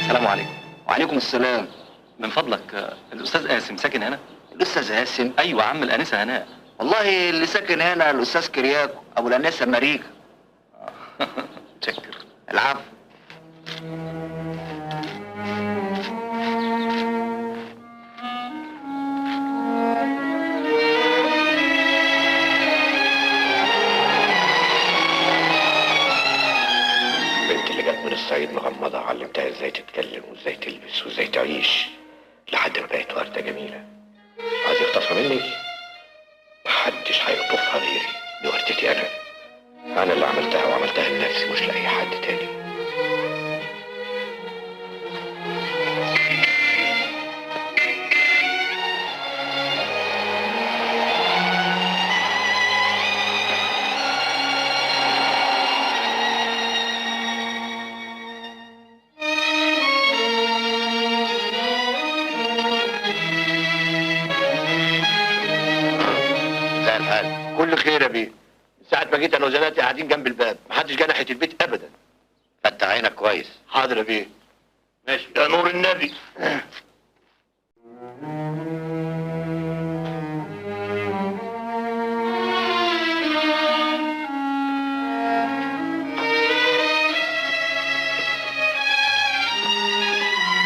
السلام عليكم. وعليكم السلام. من فضلك الاستاذ قاسم ساكن هنا؟ الأستاذ قاسم؟ ايوه عم الانسه هناء. والله اللي ساكن هنا الأستاذ كرياكو أبو الأنسة ماريكا. متشكر. العفو. البنت اللي جت من الصعيد مغمضة علمتها ازاي تتكلم وازاي تلبس وازاي تعيش لحد ما بقت وردة جميلة. عايز يخطفها مني؟ محدش هيخطفها غيري، دي وردتي أنا. أنا اللي عملتها وعملتها لنفسي مش لأي حد تاني. زي الحال. كل خير يا بيه. ساعة ما جيت انا وزناتي قاعدين جنب الباب، محدش جه ناحية البيت ابدا. فتح عينك كويس. حاضر يا بيه. ماشي يا نور النبي.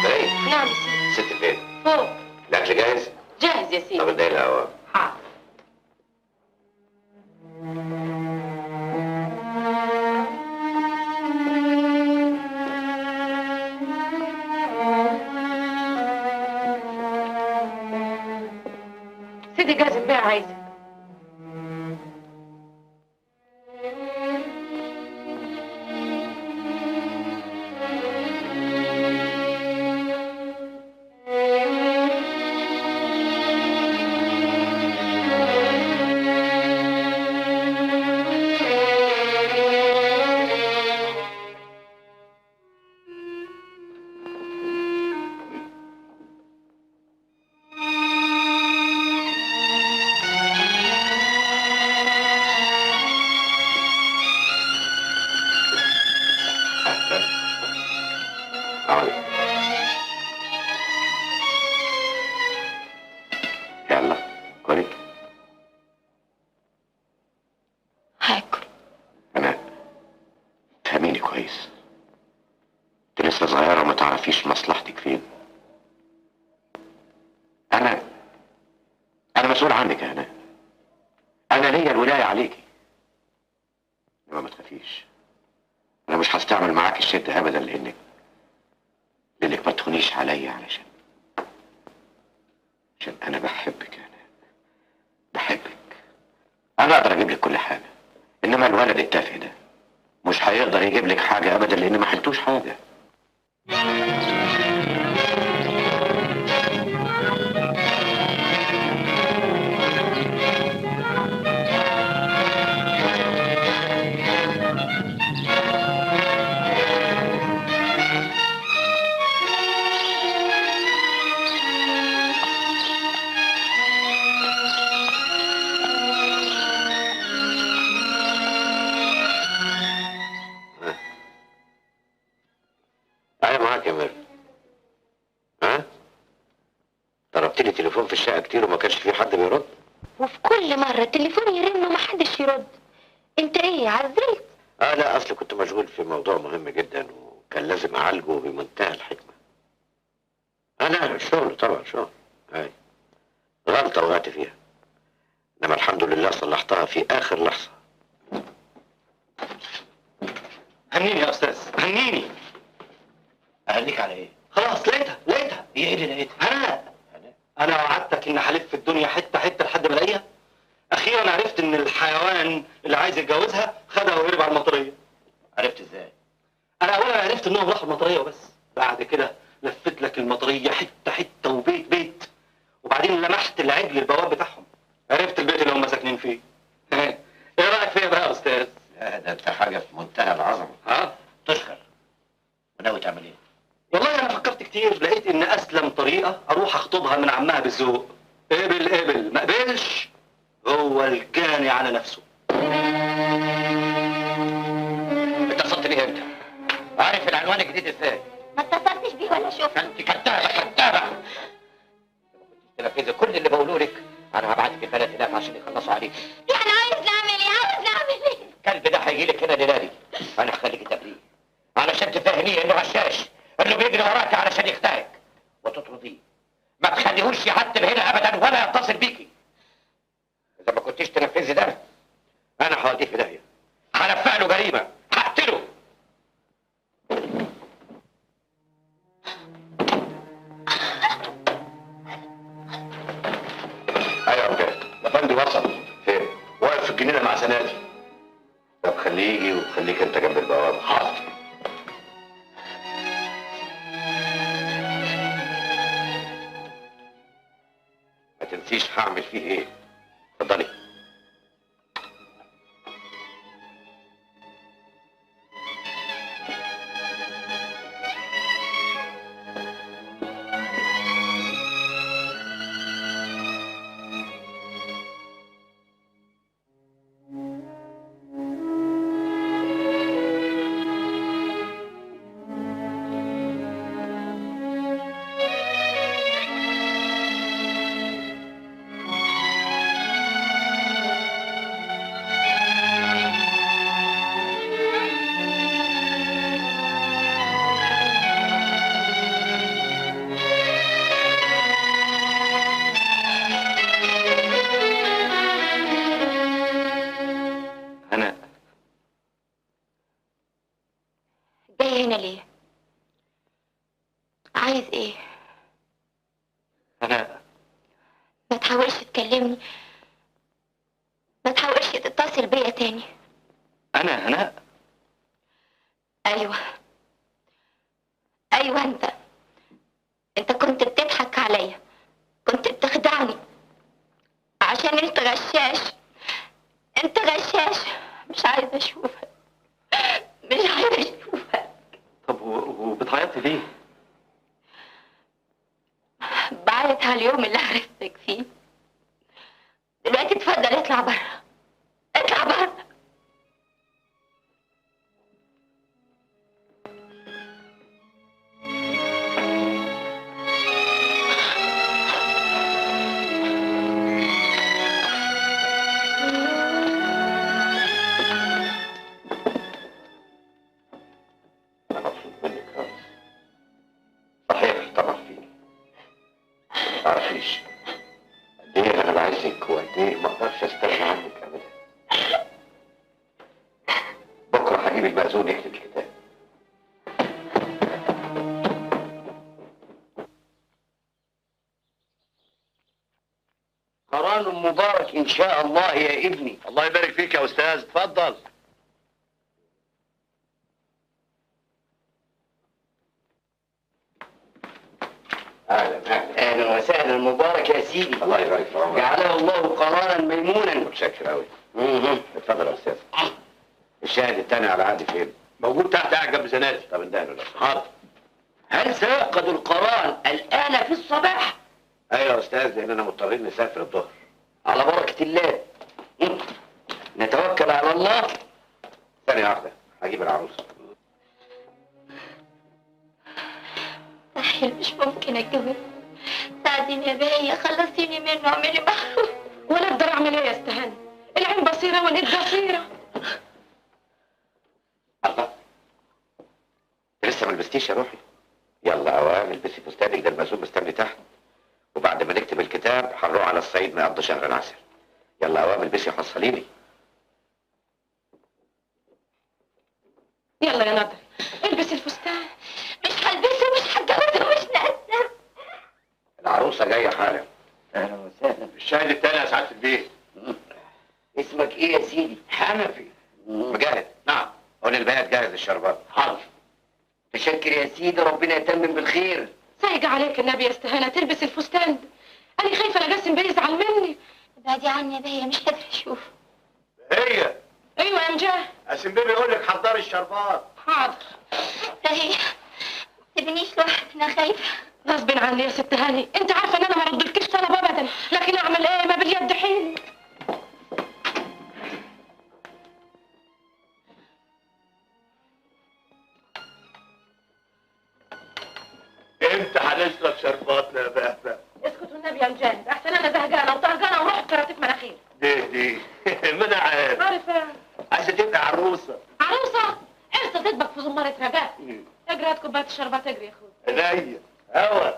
باين. نعم يا سيدي. ست فين؟ فوق. الأكل جاهز؟ جاهز يا طب سيدي. ادعي الهوا. حاضر. سيدي جاهز بيه عايزك. لسه صغيرة وما تعرفيش مصلحتك فين. أنا مسؤول عنك يا هناء. أنا ليا الولاية عليكي. إنما ما تخافيش، أنا مش هستعمل معاك الشدة أبدا لأنك ما تخونيش عليا علشان أنا بحبك يا هناء، بحبك. أنا أقدر أجيب لك كل حاجة، إنما الولد التافه ده مش هيقدر يجيب لك حاجة أبدا لأن ما حلتوش حاجة. أيوة معاك يا مير. ها؟ ضربت لي تليفون في الشقة كتير وما كانش في حد بيرد. وفي كل مرة التليفون يرن ومحدش يرد. انت ايه عزلت؟ لا، أصل كنت مشغول في موضوع مهم جدا وكان لازم أعالجه بمنتهى الحكمة. لا، الشغل طبعا شغل. هاي غلطة وقعت فيها، إنما الحمد لله صلحتها في آخر لحظة. هنيني يا استاذ، هنيني. أهنيك على إيه؟ خلاص لقيتها. هي إيه اللي لقيتها؟ انا وعدتك اني هلف الدنيا حته حته لحد ما الاقيها. اخيرا عرفت ان الحيوان اللي عايز يتجوزها خدها وهرب على المطريه. عرفت إزاي؟ انا اولا عرفت انهم راحوا المطريه وبس، بعد كده لفت لك المطريه حته حته وبيت بيت، وبعدين لمحت العجل البواب بتاعهم، عرفت البيت اللي هم ساكنين فيه. ايه رايك فيا بقى يا استاذ؟ لا، ده أنت حاجة في منتهى العظمة. تشكر. وناوي تعمل إيه؟ والله انا فكرت كتير، لقيت ان اسلم طريقه اروح اخطبها من عمها بالذوق. قبل ما قبلش هو الجاني على نفسه. اتصلت بيه امتى؟ عارف العنوان الجديد ازاي؟ ما اتصلتش بيه ولا شفت. انت كدابة. ما كنتش تنفذي كل اللي بقوله لك. انا هبعت لك 3000 عشان يخلصوا عليك. يعني عايز نعمل ايه؟ الكلب ده هيجي لك هنا دلالي. انا هخليكي تقابليه علشان تفهميه انه غشاش، انه بيجري وراك علشان يخدعك وتطرديه. ما تخليهوش يعتب هنا ابدا ولا يتصل بيكي. اذا ما كنتيش تنفذي ده انا هوديه في داهيه، هنفع له جريمه، هقتله. ايوه يا وجاد، الافندي وصل. فين؟ واقف في الجنينه مع سناتي. طب خليه يجي وخليك انت جنب البوابه. حاضر. ما تنسيش هعمل فيه ايه. اتفضلي. جاي هنا ليه؟ عايز ايه؟ انا ما تحاولش تكلمني، ما تحاولش تتصل بيا تاني. انا ايوه انت كنت بتضحك عليا، كنت بتخدعني عشان انت غشاش. مش عايزه اشوفك. طب وبتعيطي ليه؟ بعيط على اليوم اللي عرفتك فيه. دلوقتي اتفضل اطلع بره. انا مبسوط منك خالص. تعرفيش قد ايه انا بعزك وقد ايه ما اقدرش استغنى عنك ابدا. بكره هجيب المأذون يكتب الكتاب. قران مبارك ان شاء الله يا ابني. الله يبارك فيك يا استاذ، اتفضل. اهلا اهلا. اهلا وسهلا، مبارك يا سيدي. الله يبارك في عمرك. جعله الله قرارا ميمونا. متشكر قوي. اتفضل يا استاذ. الشاهد التاني على عقدي فين؟ موجود تحت قاعد جنب زناتي. طب اندهله لو سمحت. حاضر. هل سيعقد القران الان في الصباح؟ ايوه يا استاذ، لاننا مضطرين نسافر الظهر. على بركه الله. نتوكل على الله. ثانية واحدة هجيب العروسة. مستحيل، مش ممكن اتجوز. ساعديني يا بهية، خلصيني منه، اعملي معروف. ولا اقدر اعمل ايه يا استهاني؟ العين بصيره واليد بصيره. الله، لسه ما لبستيش يا روحي؟ يلا اوام البسي فستانك، ده المأذون مستني تحت، وبعد ما نكتب الكتاب هنروح على الصعيد نقضي شهر العسل. يلا اوام البسي وحصليني. يلا يا نضر البس الفستان. مش هلبسه، مش هتجوزه، مش ناسه. العروسة جاية حالا. اهلا وسهلا. الشاهد التاني يا سعاده البيت. اسمك ايه يا سيدي؟ حنفي. مجاهد. نعم. قول الباقي تجهز الشربات. حاضر. تشكر يا سيدي، ربنا يتمم بالخير. سايق عليك النبي يا استهانه تلبس الفستان ده. انا خايفه لا جاسم بيه يزعل مني. ابعدي عني يا بهية، مش قادرة اشوفه. هي ايوه يا مجاه. قاسم بيه بيقول لك حضري الشربات. حاضر. بهية، سيبنيش لوحدي، انا خايفة. غصب عني يا ست هاني، انت عارفه ان انا ما ردلكيش طلب ابدا، لكن اعمل ايه؟ ما باليد حيلي. امتى هنشرب شرباتنا يا بهبه؟ اسكت والنبي يا مجاهد، احسن انا زهقانه وطهقانه وروح كراتيف مناخير. دي ما انا عارف. عارفه عايزه تبقى عروسه. عروسه؟ عرسه تدبك في زماره رجاء. اجري هات كوبايه الشربات، اجري يا اخوي. عينيا هوا.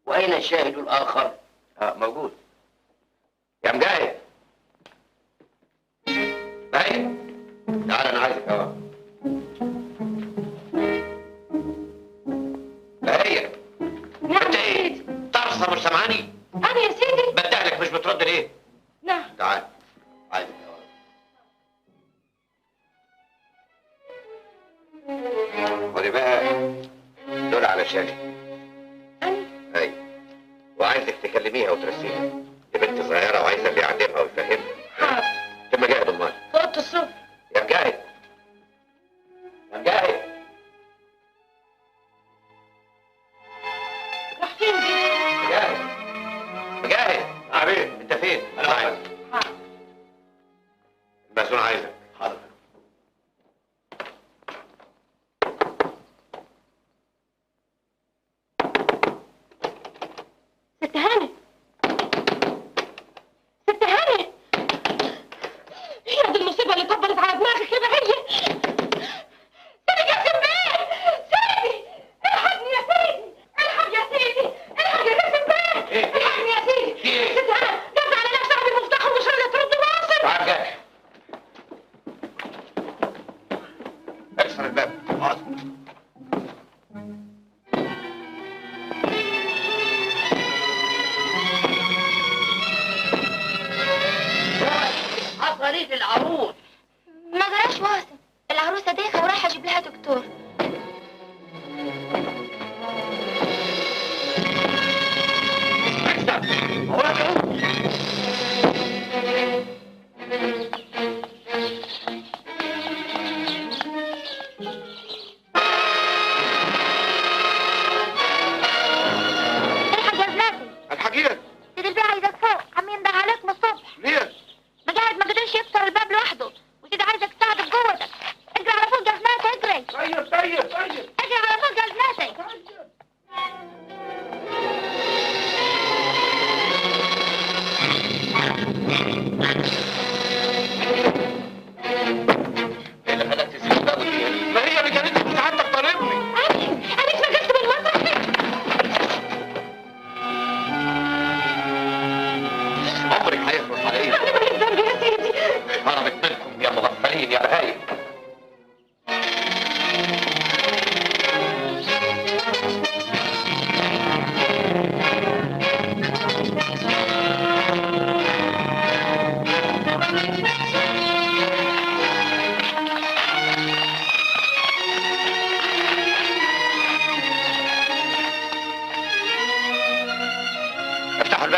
واين الشاهد الاخر؟ موجود. يا مجاهد. باين. تعال انا عايزك اهو. هي. نعم انت يا ايه؟ سيدي. طرصه مش سامعاني؟ انا يا سيدي. بدهلك مش بترد ليه؟ نعم. تعال. عايزك اهو. خدي بقى دول علشانك. انا اي. وعايزك تكلميها وترسيها. دي بنت صغيره وعايزه اللي يعلمها ويفهمها. حاضر. يا مجاهد امال. فوت الصبح. يا مجاهد. يا مجاهد. راح فين دي؟ مجاهد. مجاهد. عبيد انت فين؟ انا عايز. حاضر. المأذون عايزك. حاضر. ست هاني.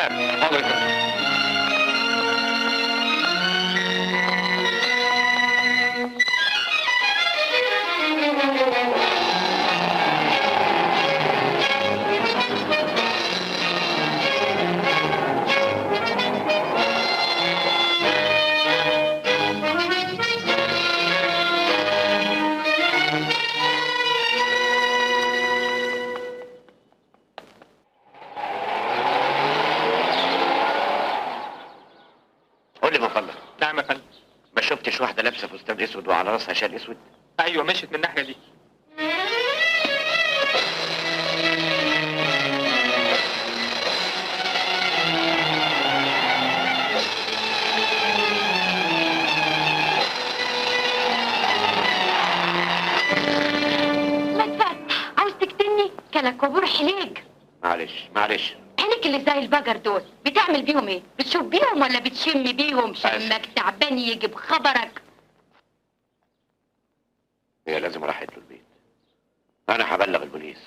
الباب. حاضر يا فندم. قول لي من فضلك، نعم يا فندم. ما شفتش واحده لابسه فستان اسود وعلى راسها شال اسود؟ ايوه مشيت من الناحيه دي. ما تفتح، عاوز تقتلني؟ كلك وبور حليق. معلش عينك اللي زي البقر دول بتعمل بيهم ايه؟ بتشوف بيهم ولا بتشم بيهم؟ شمك تعبان يجي بخبرك. هي لازم راحت له البيت. انا هبلغ البوليس.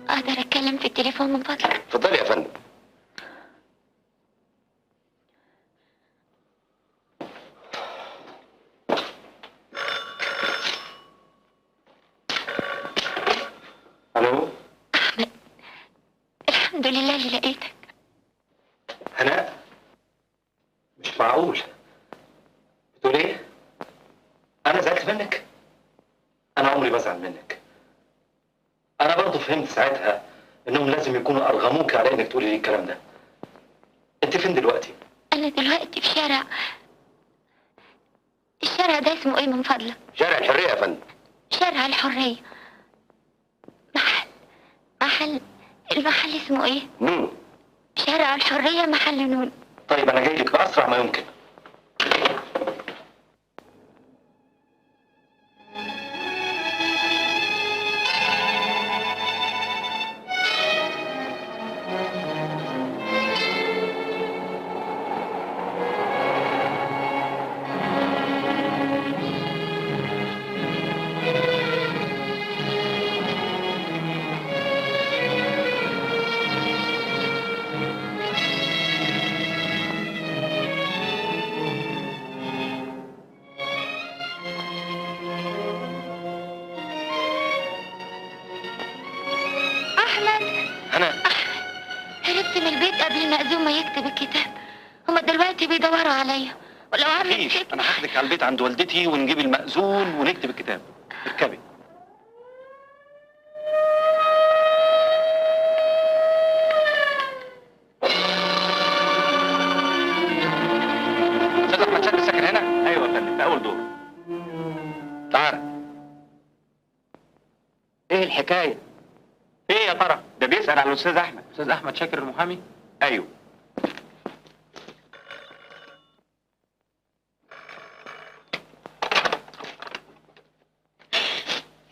اقدر اتكلم في التليفون من فضلك؟ اتفضلي يا فندم. الو. احمد، الحمد لله اللي لقيتك. هناء، مش معقول. بتقول ايه؟ انا زعلت منك؟ انا عمري ما ازعل منك. انا برضه فهمت ساعتها انهم لازم يكونوا ارغموك على انك تقولي لي الكلام ده. انت فين دلوقتي؟ انا دلوقتي في الشارع ده اسمه ايه من فضلك؟ شارع الحريه يا فندم. شارع الحرية. المحل اسمه ايه؟ نون. شارع الحرية محل نون. طيب انا جاي لك باسرع ما يمكن. هربت من البيت قبل المأذون ما يكتب الكتاب. هما دلوقتي بيدوروا عليا، ولو عملت كده انا هاخدك على البيت عند والدتي ونجيب المأذون ونكتب الكتاب. اركبي. استاذ احمد شاكر ساكن هنا؟ ايوه يا فندم، في اول دور. تعال. ايه الحكايه؟ ايه يا ترى؟ ده بيسأل على الاستاذ احمد. استاذ احمد شاكر المحامي؟ ايوه.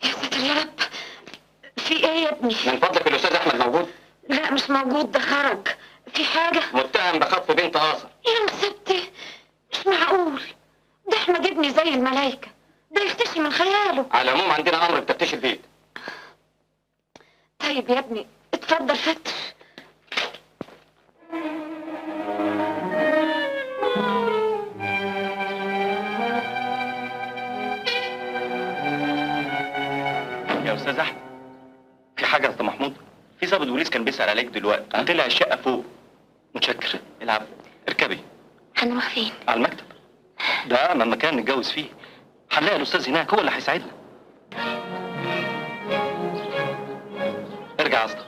يا ساتر يا رب، في ايه يا ابني؟ من فضلك الاستاذ احمد موجود؟ لا مش موجود، ده خرج. في حاجة؟ متهم بخطف بنت قاصر. يا مسبتي، مش معقول. ده احمد ابني زي الملايكة، ده يختشي من خياله. على العموم عندنا امر بتفتيش البيت. طيب يا ابني اتفضل فتش. يا استاذ احمد، في حاجه يا استاذ محمود؟ في ضابط بوليس كان بيسأل عليك دلوقتي، طلع الشقه فوق. متشكر. العب. اركبي. هنروح فين؟ على المكتب. ده اما مكان نتجوز فيه. هنلاقي الاستاذ هناك هو اللي هيساعدنا. ارجع يا اسطى.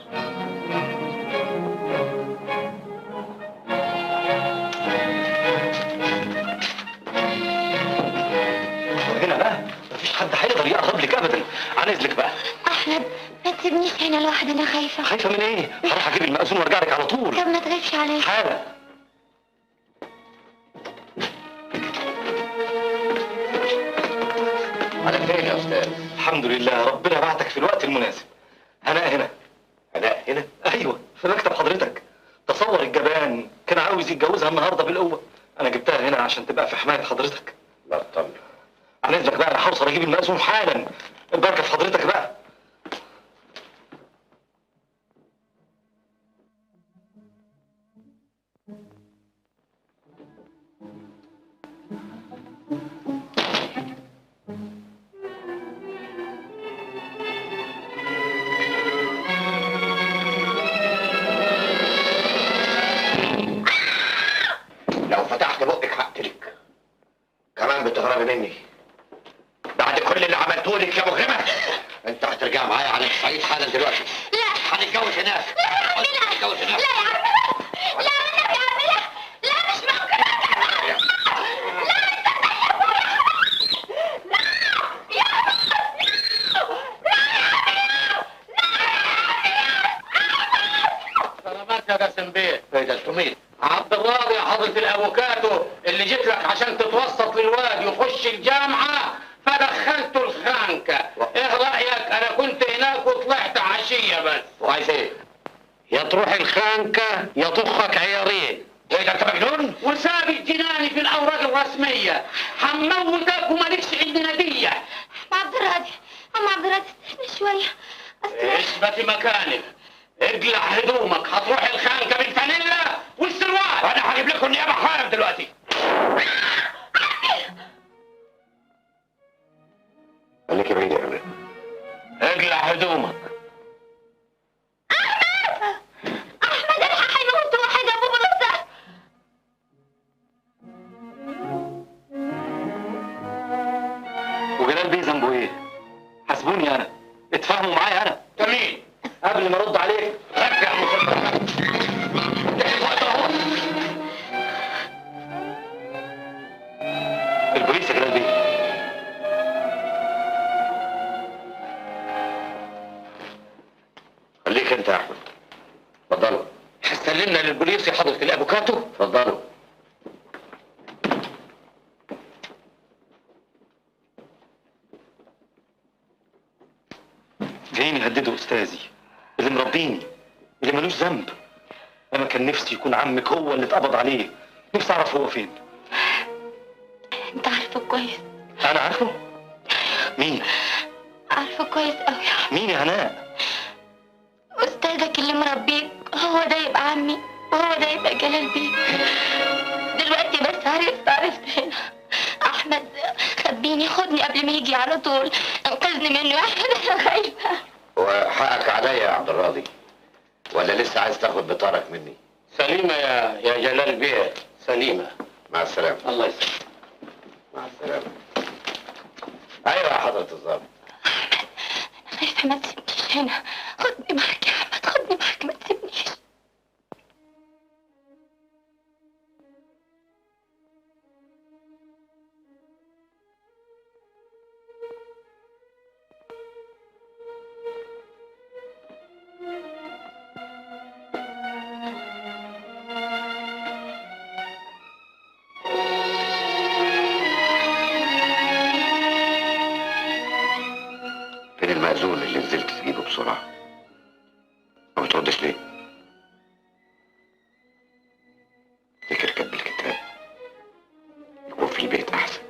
هنا بقى مفيش حد هيقدر يقرب لك ابدا. عن اذنك بقى. احمد ما تسيبنيش هنا لوحدي، انا خايفة. خايفه من ايه؟ هروح اجيب المأذون وارجع لك على طول. طب ما تغيبش عليا. حالا. على فين يا استاذ؟ الحمد لله ربنا بعتك في الوقت المناسب. هناء هنا. هناء هنا؟ ايوه في مكتب حضرتك. تصور الجبان كان عاوز يتجوزها النهارده بالقوه. انا جبتها هنا عشان تبقى في حمايه حضرتك. لا اطمن. عن اذنك بقى انا هوصل اجيب المأذون حالا. البركه في حضرتك بقى. لو فتحت بقك هقتلك. كمان بتهربي مني بعد كل اللي عملته لك يا مجرمه. انت هترجع معايا على الصعيد حالا دلوقتي. لا هنتجوز هناك. لا يا عمنا. هنتجوز هناك. لا يا عمنا. لا والنبي يا عمنا. لا مش ممكن. لا انت لا يا سلامات يا قاسم بيه. ايه ده انتوا مين؟ عبد الراضي يا حضرة الأفوكاتو اللي جيت لك عشان تتوسط للواد يخش الجامعة فدخلته الخانكة. ايه رأيك؟ أنا كنت هناك وطلعت عشية بس. وعايز ايه؟ يا تروح الخانكة يا طخك عيارين. ايه ده انت مجنون؟ وساب الجناني في الأوراق الرسمية. حموتك ومالكش عندنا دية. عبد الراضي. عبد الراضي استنى شوية. اثبتي مكانك. اقلع هدومك. هتروح الخانكة بالفانيلا والسروال. انا هجيب لكم النيابه حالا دلوقتي. خليكي بعيد يا عماد. اقلع هدومك. احمد الحق هيموت واحد ابو بلوزة. وجلال بيه ذنبه ايه؟ حاسبوني انا. اتفاهموا معايا انا. انت مين؟ قبل ما ارد عليك رجع مسدسك. البوليس يا جلال بيه. خليك انت يا احمد. اتفضلوا. هتسلمنا للبوليس يا حضرة الأفوكاتو؟ اتفضلوا. جايين يهددوا استاذي اللي مربيني اللي ملوش ذنب. انا كان نفسي يكون عمك هو اللي اتقبض عليه. نفسي اعرف هو فين. انت عارفه كويس. انا عارفه؟ مين؟ عارفه كويس قوي. مين يا هناء؟ استاذك اللي مربيك هو ده يبقى عمي وهو ده يبقى جلال بيه. دلوقتي بس عرفت هنا. احمد خبيني خدني قبل ما يجي على طول. انقذني منه يا احمد انا خايفه. وحقك عليا يا عبد الراضي ولا لسه عايز تاخد بطارك مني؟ سليمة يا جلال بيه. سليمة. مع السلامه. الله يسلمك. مع السلامه. ايوه يا حضره الضابط. انا خايفه ما تسيبنيش هنا. خدني معاك يا احمد. خدني معاك ما تسيبنيش. فين المأذون اللي نزلت تجيبه بسرعه؟ ما بتردش ليه؟ فكر كتب الكتاب يكون في البيت احسن.